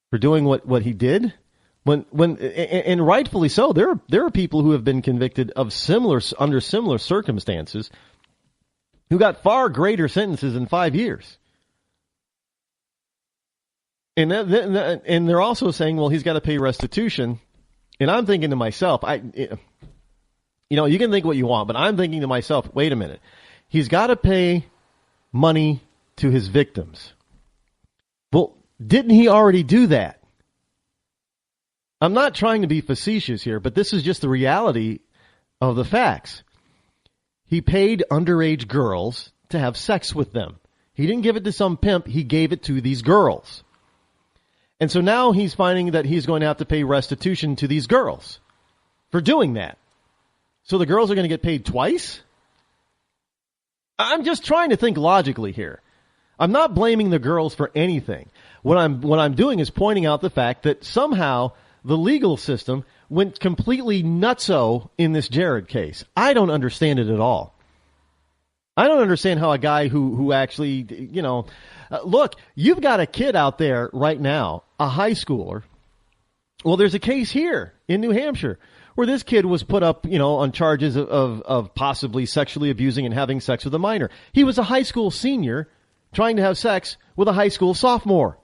for doing what he did, and rightfully so. There are people who have been convicted of under similar circumstances who got far greater sentences than 5 years. And they're also saying, well, he's got to pay restitution. And I'm thinking to myself, you can think what you want, but I'm thinking to myself, wait a minute, he's got to pay money to his victims. Well, didn't he already do that? I'm not trying to be facetious here, but this is just the reality of the facts. He paid underage girls to have sex with them. He didn't give it to some pimp. He gave it to these girls. And so now he's finding that he's going to have to pay restitution to these girls for doing that. So the girls are going to get paid twice? I'm just trying to think logically here. I'm not blaming the girls for anything. What I'm doing is pointing out the fact that somehow the legal system went completely nutso in this Jared case. I don't understand it at all. I don't understand how a guy who actually, look, you've got a kid out there right now, a high schooler. Well, there's a case here in New Hampshire where this kid was put up, on charges of possibly sexually abusing and having sex with a minor. He was a high school senior trying to have sex with a high school sophomore.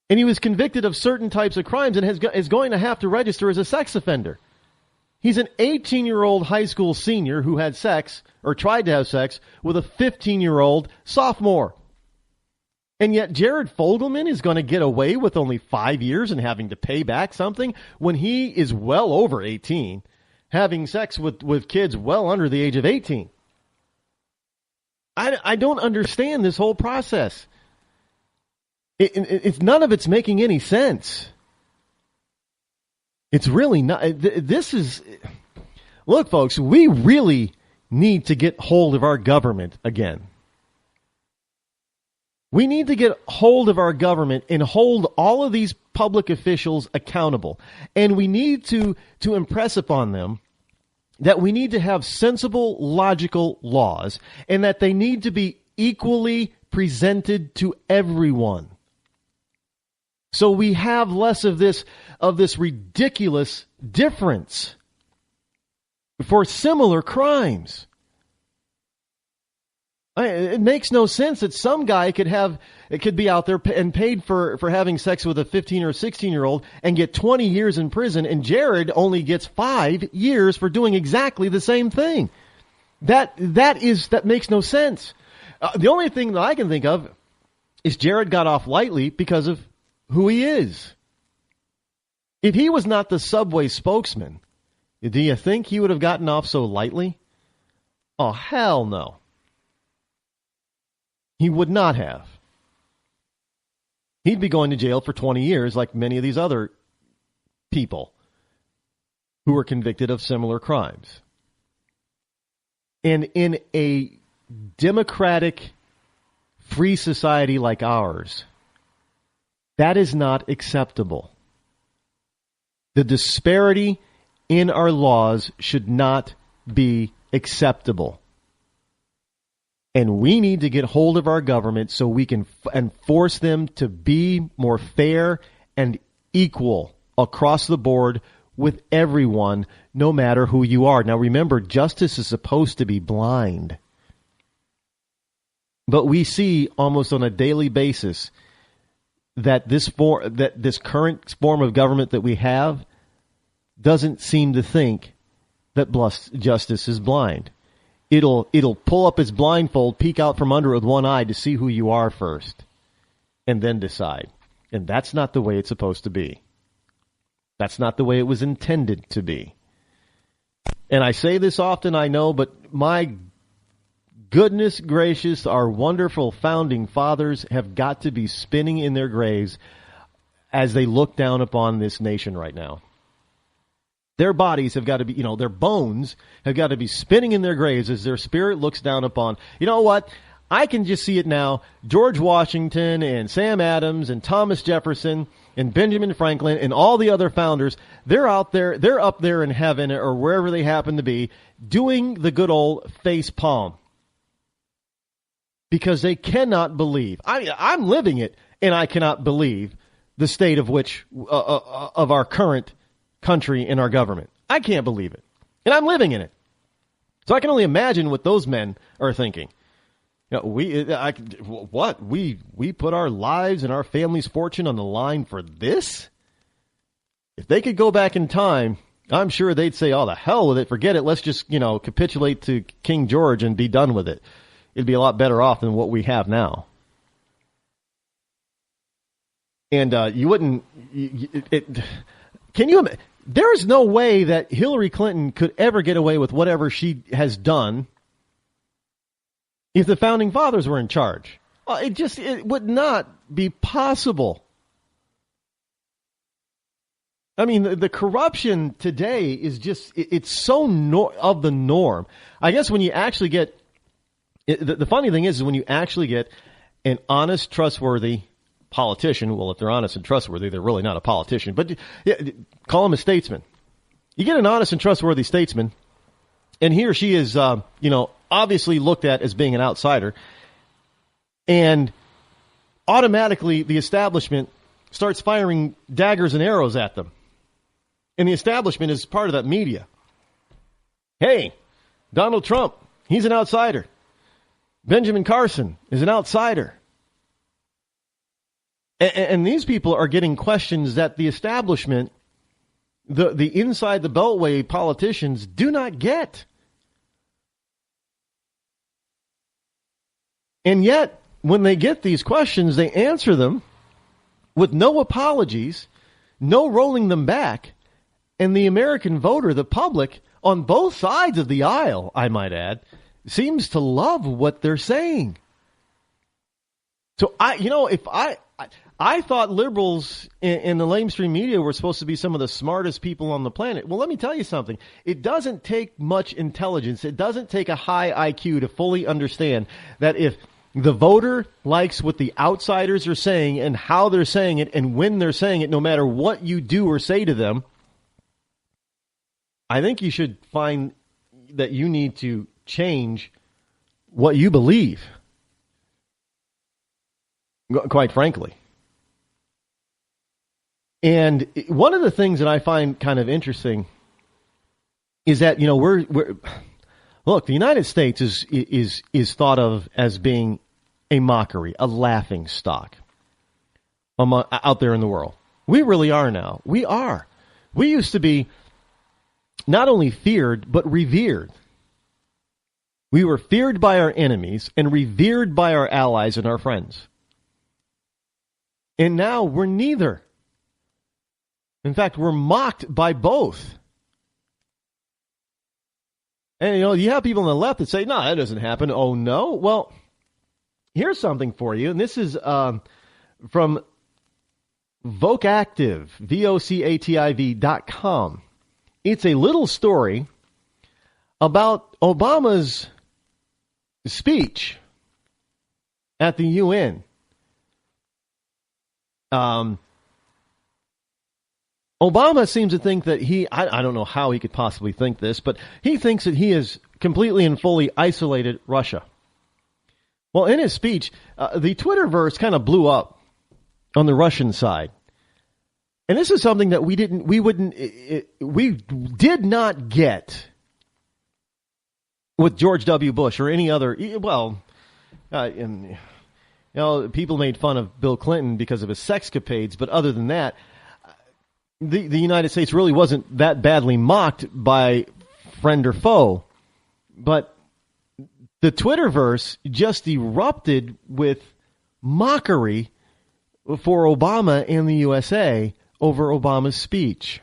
And he was convicted of certain types of crimes and is going to have to register as a sex offender. He's an 18-year-old high school senior who had sex or tried to have sex with a 15-year-old sophomore. And yet Jared Fogelman is going to get away with only 5 years and having to pay back something when he is well over 18, having sex with kids well under the age of 18. I don't understand this whole process. It's none of it's making any sense. It's really not. Look, folks, we really need to get hold of our government again. We need to get hold of our government and hold all of these public officials accountable. And we need to impress upon them that we need to have sensible, logical laws and that they need to be equally presented to everyone. So we have less of this ridiculous difference for similar crimes. It makes no sense that some guy could be out there and paid for having sex with a 15 or 16-year-old and get 20 years in prison, and Jared only gets 5 years for doing exactly the same thing. That makes no sense. The only thing that I can think of is Jared got off lightly because of who he is. If he was not the Subway spokesman, do you think he would have gotten off so lightly? Oh, hell no. He would not have. He'd be going to jail for 20 years like many of these other people who were convicted of similar crimes. And in a democratic, free society like ours, that is not acceptable. The disparity in our laws should not be acceptable. And we need to get hold of our government so we can enforce them to be more fair and equal across the board with everyone, no matter who you are. Now remember, justice is supposed to be blind. But we see almost on a daily basis that this current form of government that we have doesn't seem to think that justice is blind. It'll pull up its blindfold, peek out from under it with one eye to see who you are first, and then decide. And that's not the way it's supposed to be. That's not the way it was intended to be. And I say this often, I know, but my goodness gracious, our wonderful founding fathers have got to be spinning in their graves as they look down upon this nation right now. Their bodies have got to be, their bones have got to be spinning in their graves as their spirit looks down upon, you know what? I can just see it now. George Washington and Sam Adams and Thomas Jefferson and Benjamin Franklin and all the other founders, they're up there in heaven or wherever they happen to be doing the good old face palm. Because they cannot believe. I'm living it, and I cannot believe the state of of our current country and our government. I can't believe it. And I'm living in it. So I can only imagine what those men are thinking. We put our lives and our family's fortune on the line for this? If they could go back in time, I'm sure they'd say, oh, the hell with it, forget it, let's just, capitulate to King George and be done with it. It'd be a lot better off than what we have now. And you wouldn't... Can you imagine? There is no way that Hillary Clinton could ever get away with whatever she has done if the founding fathers were in charge. Well, it would not be possible. I mean, the corruption today is just, it's so of the norm. I guess when you actually get, the funny thing is when you actually get an honest, trustworthy politician, well, if they're honest and trustworthy, they're really not a politician, but call him a statesman. You get an honest and trustworthy statesman, and he or she is, obviously looked at as being an outsider, and automatically the establishment starts firing daggers and arrows at them. And the establishment is part of that media. Hey, Donald Trump, he's an outsider. Benjamin Carson is an outsider. And these people are getting questions that the establishment, the inside the beltway politicians do not get. And yet, when they get these questions, they answer them with no apologies, no rolling them back. And the American voter, the public, on both sides of the aisle, I might add, seems to love what they're saying. So I thought liberals in the lamestream media were supposed to be some of the smartest people on the planet. Well, let me tell you something. It doesn't take much intelligence. It doesn't take a high IQ to fully understand that if the voter likes what the outsiders are saying and how they're saying it and when they're saying it, no matter what you do or say to them, I think you should find that you need to change what you believe, quite frankly. And one of the things that I find kind of interesting is that, look, the United States is thought of as being a mockery, a laughing stock out there in the world. We really are now. We are. We used to be not only feared, but revered. We were feared by our enemies and revered by our allies and our friends. And now we're neither. In fact, we're mocked by both. And, you have people on the left that say, no, that doesn't happen. Oh, no? Well, here's something for you. And this is from Vocactive, VOCATIV.com. It's a little story about Obama's speech at the UN. Obama seems to think that I don't know how he could possibly think this, but he thinks that he has completely and fully isolated Russia. Well, in his speech, the Twitterverse kind of blew up on the Russian side. And this is something that we did not get with George W. Bush or any other, people made fun of Bill Clinton because of his sexcapades, but other than that, the United States really wasn't that badly mocked by friend or foe. But the Twitterverse just erupted with mockery for Obama and the USA over Obama's speech.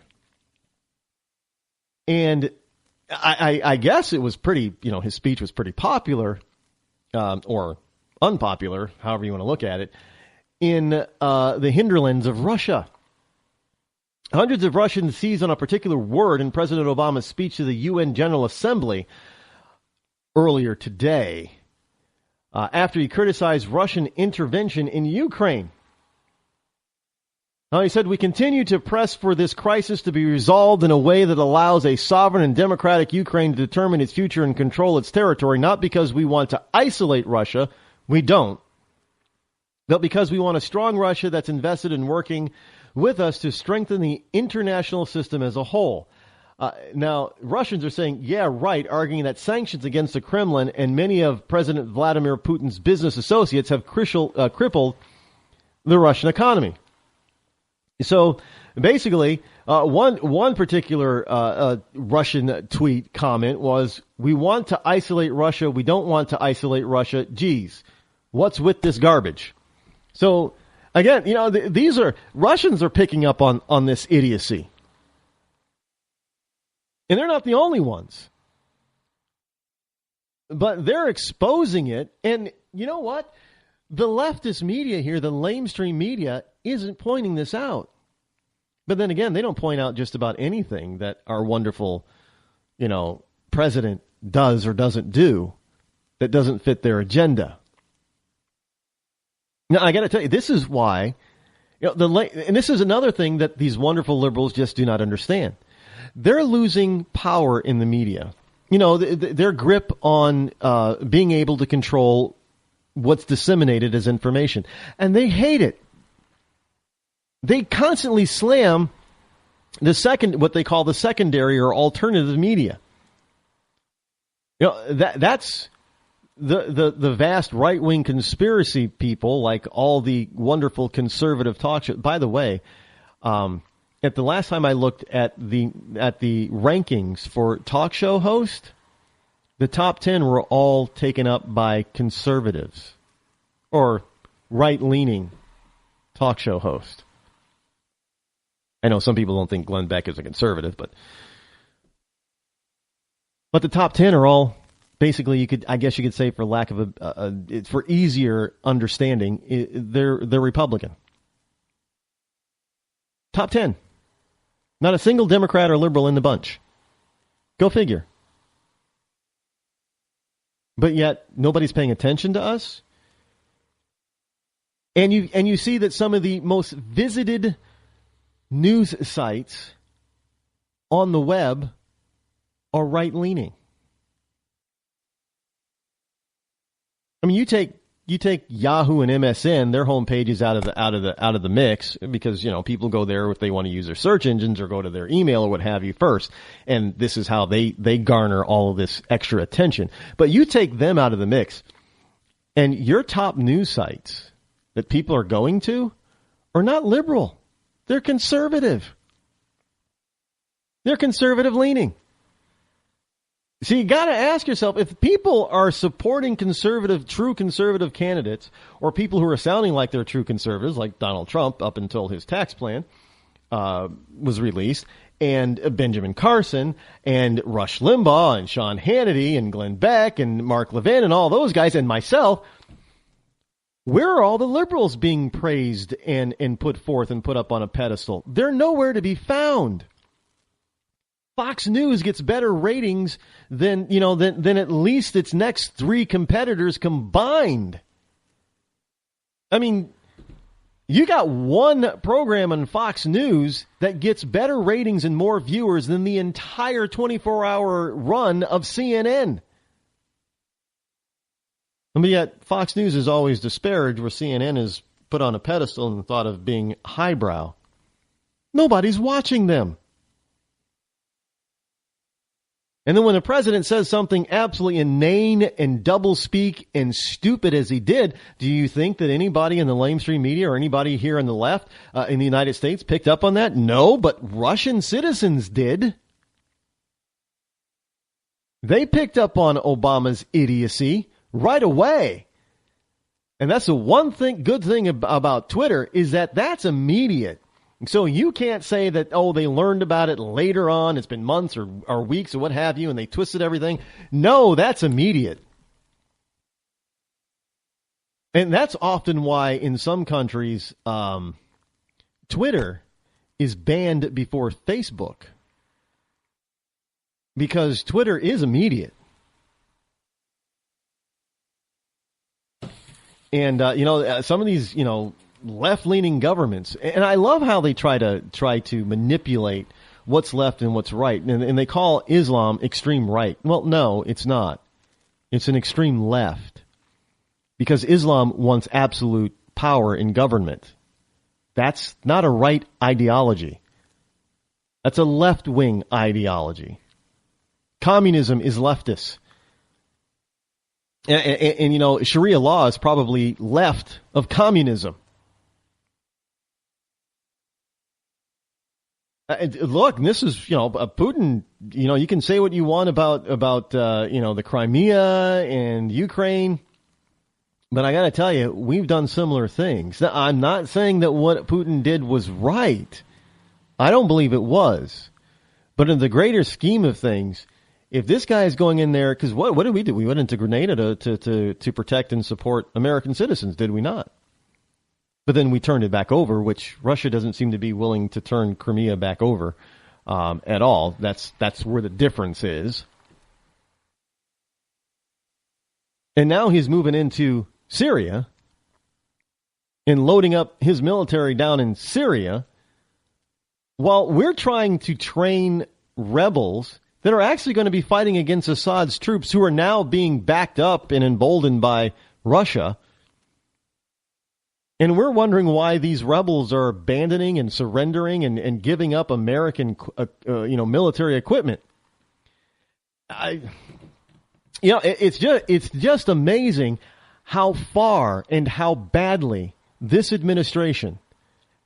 And I guess it was pretty, his speech was pretty popular, or unpopular, however you want to look at it, in the hinterlands of Russia. Hundreds of Russians seized on a particular word in President Obama's speech to the UN General Assembly earlier today, after he criticized Russian intervention in Ukraine. Now, he said, we continue to press for this crisis to be resolved in a way that allows a sovereign and democratic Ukraine to determine its future and control its territory, not because we want to isolate Russia, we don't, but because we want a strong Russia that's invested in working with us to strengthen the international system as a whole. Now, Russians are saying, yeah, right, arguing that sanctions against the Kremlin and many of President Vladimir Putin's business associates have crippled the Russian economy. So basically, one particular Russian tweet comment was, we want to isolate Russia. We don't want to isolate Russia. Geez, what's with this garbage? So again, these are Russians are picking up on this idiocy. And they're not the only ones. But they're exposing it. And you know what? The leftist media here, the lamestream media, isn't pointing this out. But then again, they don't point out just about anything that our wonderful, president does or doesn't do that doesn't fit their agenda. Now, I got to tell you, this is why, and this is another thing that these wonderful liberals just do not understand. They're losing power in the media. Their grip on being able to control what's disseminated as information. And they hate it. They constantly slam what they call the secondary or alternative media. That's the vast right-wing conspiracy people, like all the wonderful conservative talk shows. By the way, at the last time I looked at the rankings for talk show host, the top 10 were all taken up by conservatives or right-leaning talk show host. I know some people don't think Glenn Beck is a conservative, but the top 10 are all basically, I guess you could say, for lack of for easier understanding, they're Republican. Top 10. Not a single Democrat or liberal in the bunch. Go figure. But yet nobody's paying attention to us. And you see that some of the most visited news sites on the web are right-leaning. I mean, you take Yahoo and MSN, their homepage is out of the mix because, people go there if they want to use their search engines or go to their email or what have you first. And this is how they garner all of this extra attention. But you take them out of the mix and your top news sites that people are going to are not liberal. They're conservative. They're conservative leaning. So you got to ask yourself, if people are supporting true conservative candidates, or people who are sounding like they're true conservatives, like Donald Trump up until his tax plan was released, and Benjamin Carson, and Rush Limbaugh, and Sean Hannity, and Glenn Beck, and Mark Levin, and all those guys, and myself, where are all the liberals being praised and put forth and put up on a pedestal? They're nowhere to be found. Fox News gets better ratings than at least its next three competitors combined. I mean, you got one program on Fox News that gets better ratings and more viewers than the entire 24-hour run of CNN. But yet Fox News is always disparaged, where CNN is put on a pedestal and thought of being highbrow. Nobody's watching them. And then when the president says something absolutely inane and doublespeak and stupid as he did, do you think that anybody in the mainstream media or anybody here on the left in the United States picked up on that? No, but Russian citizens did. They picked up on Obama's idiocy right away. And that's the one good thing about Twitter, is that that's immediate. So you can't say that, they learned about it later on, it's been months or weeks or what have you, and they twisted everything. No, that's immediate. And that's often why in some countries, Twitter is banned before Facebook. Because Twitter is immediate. And, some of these, left-leaning governments, and I love how they try to manipulate what's left and what's right, and they call Islam extreme right. Well, no, it's not. It's an extreme left, because Islam wants absolute power in government. That's not a right ideology. That's a left-wing ideology. Communism is leftist. And Sharia law is probably left of communism. Look, this is, Putin, you can say what you want about the Crimea and Ukraine, but I got to tell you, we've done similar things. Now, I'm not saying that what Putin did was right. I don't believe it was. But in the greater scheme of things, if this guy is going in there, because what did we do? We went into Grenada to protect and support American citizens, did we not? But then we turned it back over, which Russia doesn't seem to be willing to turn Crimea back over at all. That's where the difference is. And now he's moving into Syria and loading up his military down in Syria while we're trying to train rebels that are actually going to be fighting against Assad's troops, who are now being backed up and emboldened by Russia. And we're wondering why these rebels are abandoning and surrendering and giving up American military equipment. It's just amazing how far and how badly this administration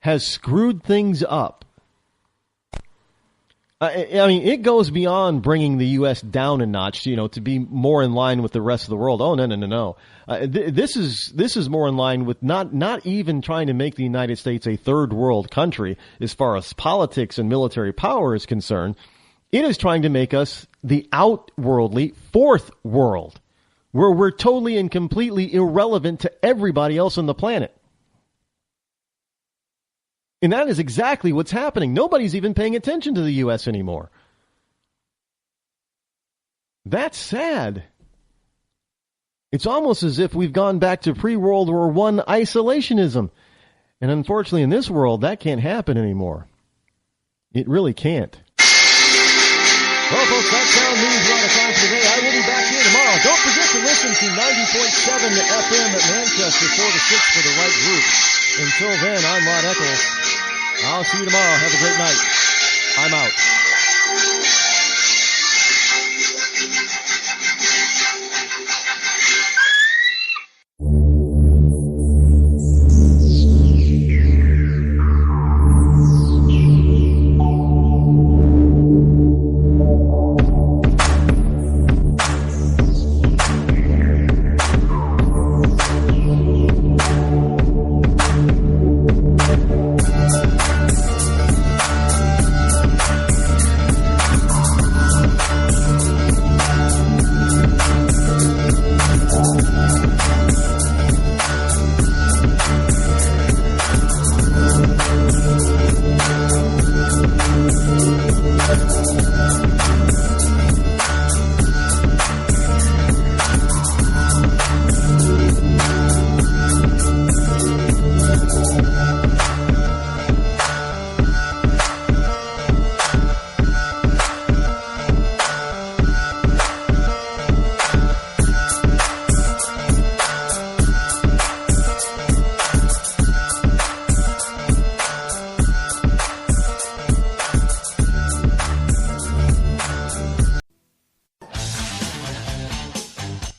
has screwed things up. It goes beyond bringing the U.S. down a notch, to be more in line with the rest of the world. Oh, no. This is more in line with not even trying to make the United States a third world country as far as politics and military power is concerned. It is trying to make us the outworldly fourth world, where we're totally and completely irrelevant to everybody else on the planet. And that is exactly what's happening. Nobody's even paying attention to the U.S. anymore. That's sad. It's almost as if we've gone back to pre-World War I isolationism. And unfortunately, in this world, that can't happen anymore. It really can't. Well, folks, that sound means we're out of time for today. I will be back here tomorrow. Don't forget to listen to 90.7 FM at Manchester, 4 to 6 for the right group. Until then, I'm Rod Eccles. I'll see you tomorrow. Have a great night. I'm out.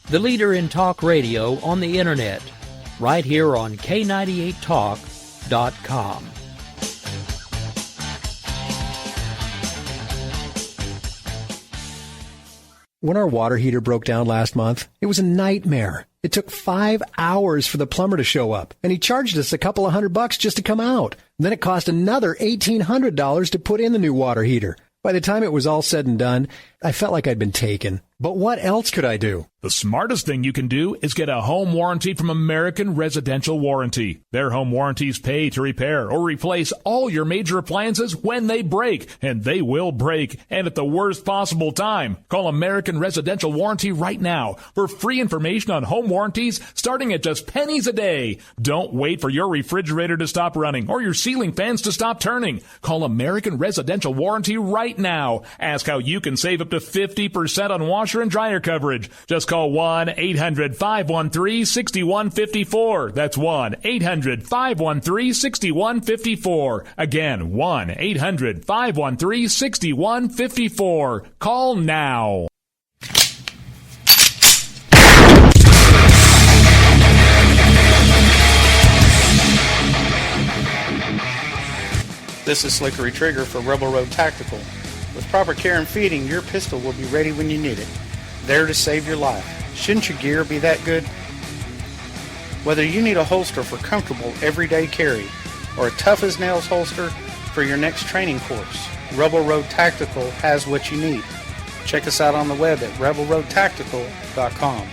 The leader in talk radio on the internet, right here on K98Talk.com. When our water heater broke down last month, it was a nightmare. It took 5 hours for the plumber to show up, and he charged us a couple of $100 just to come out. And then it cost another $1,800 to put in the new water heater. By the time it was all said and done, I felt like I'd been taken. But what else could I do? The smartest thing you can do is get a home warranty from American Residential Warranty. Their home warranties pay to repair or replace all your major appliances when they break, and they will break, and at the worst possible time. Call American Residential Warranty right now for free information on home warranties starting at just pennies a day. Don't wait for your refrigerator to stop running or your ceiling fans to stop turning. Call American Residential Warranty right now. Ask how you can save up to 50% on washer and dryer coverage. Just call 1-800-513-6154. That's 1-800-513-6154. Again, 1-800-513-6154. Call now. This is Slickery Trigger for Rebel Road Tactical. With proper care and feeding, your pistol will be ready when you need it. There to save your life. Shouldn't your gear be that good? Whether you need a holster for comfortable everyday carry or a tough-as-nails holster for your next training course, Rebel Road Tactical has what you need. Check us out on the web at rebelroadtactical.com.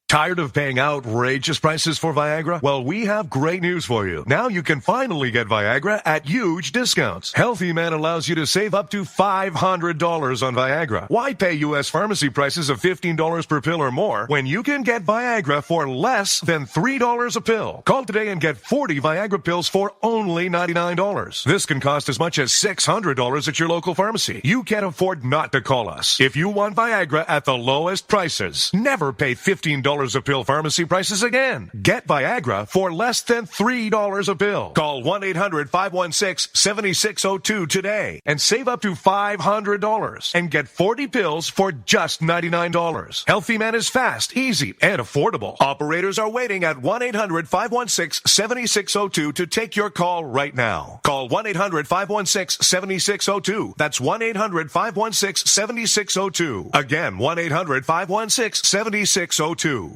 Tired of paying outrageous prices for Viagra? Well, we have great news for you. Now you can finally get Viagra at huge discounts. Healthy Man allows you to save up to $500 on Viagra. Why pay U.S. pharmacy prices of $15 per pill or more when you can get Viagra for less than $3 a pill? Call today and get 40 Viagra pills for only $99. This can cost as much as $600 at your local pharmacy. You can't afford not to call us. If you want Viagra at the lowest prices, never pay $15 a pill pharmacy prices again. Get Viagra for less than $3 a pill. Call 1-800-516-7602 today and save up to $500 and get 40 pills for just $99. Healthy Man is fast, easy, and affordable. Operators are waiting at 1-800-516-7602 to take your call right now. Call 1-800-516-7602. That's 1-800-516-7602. Again, 1-800-516-7602.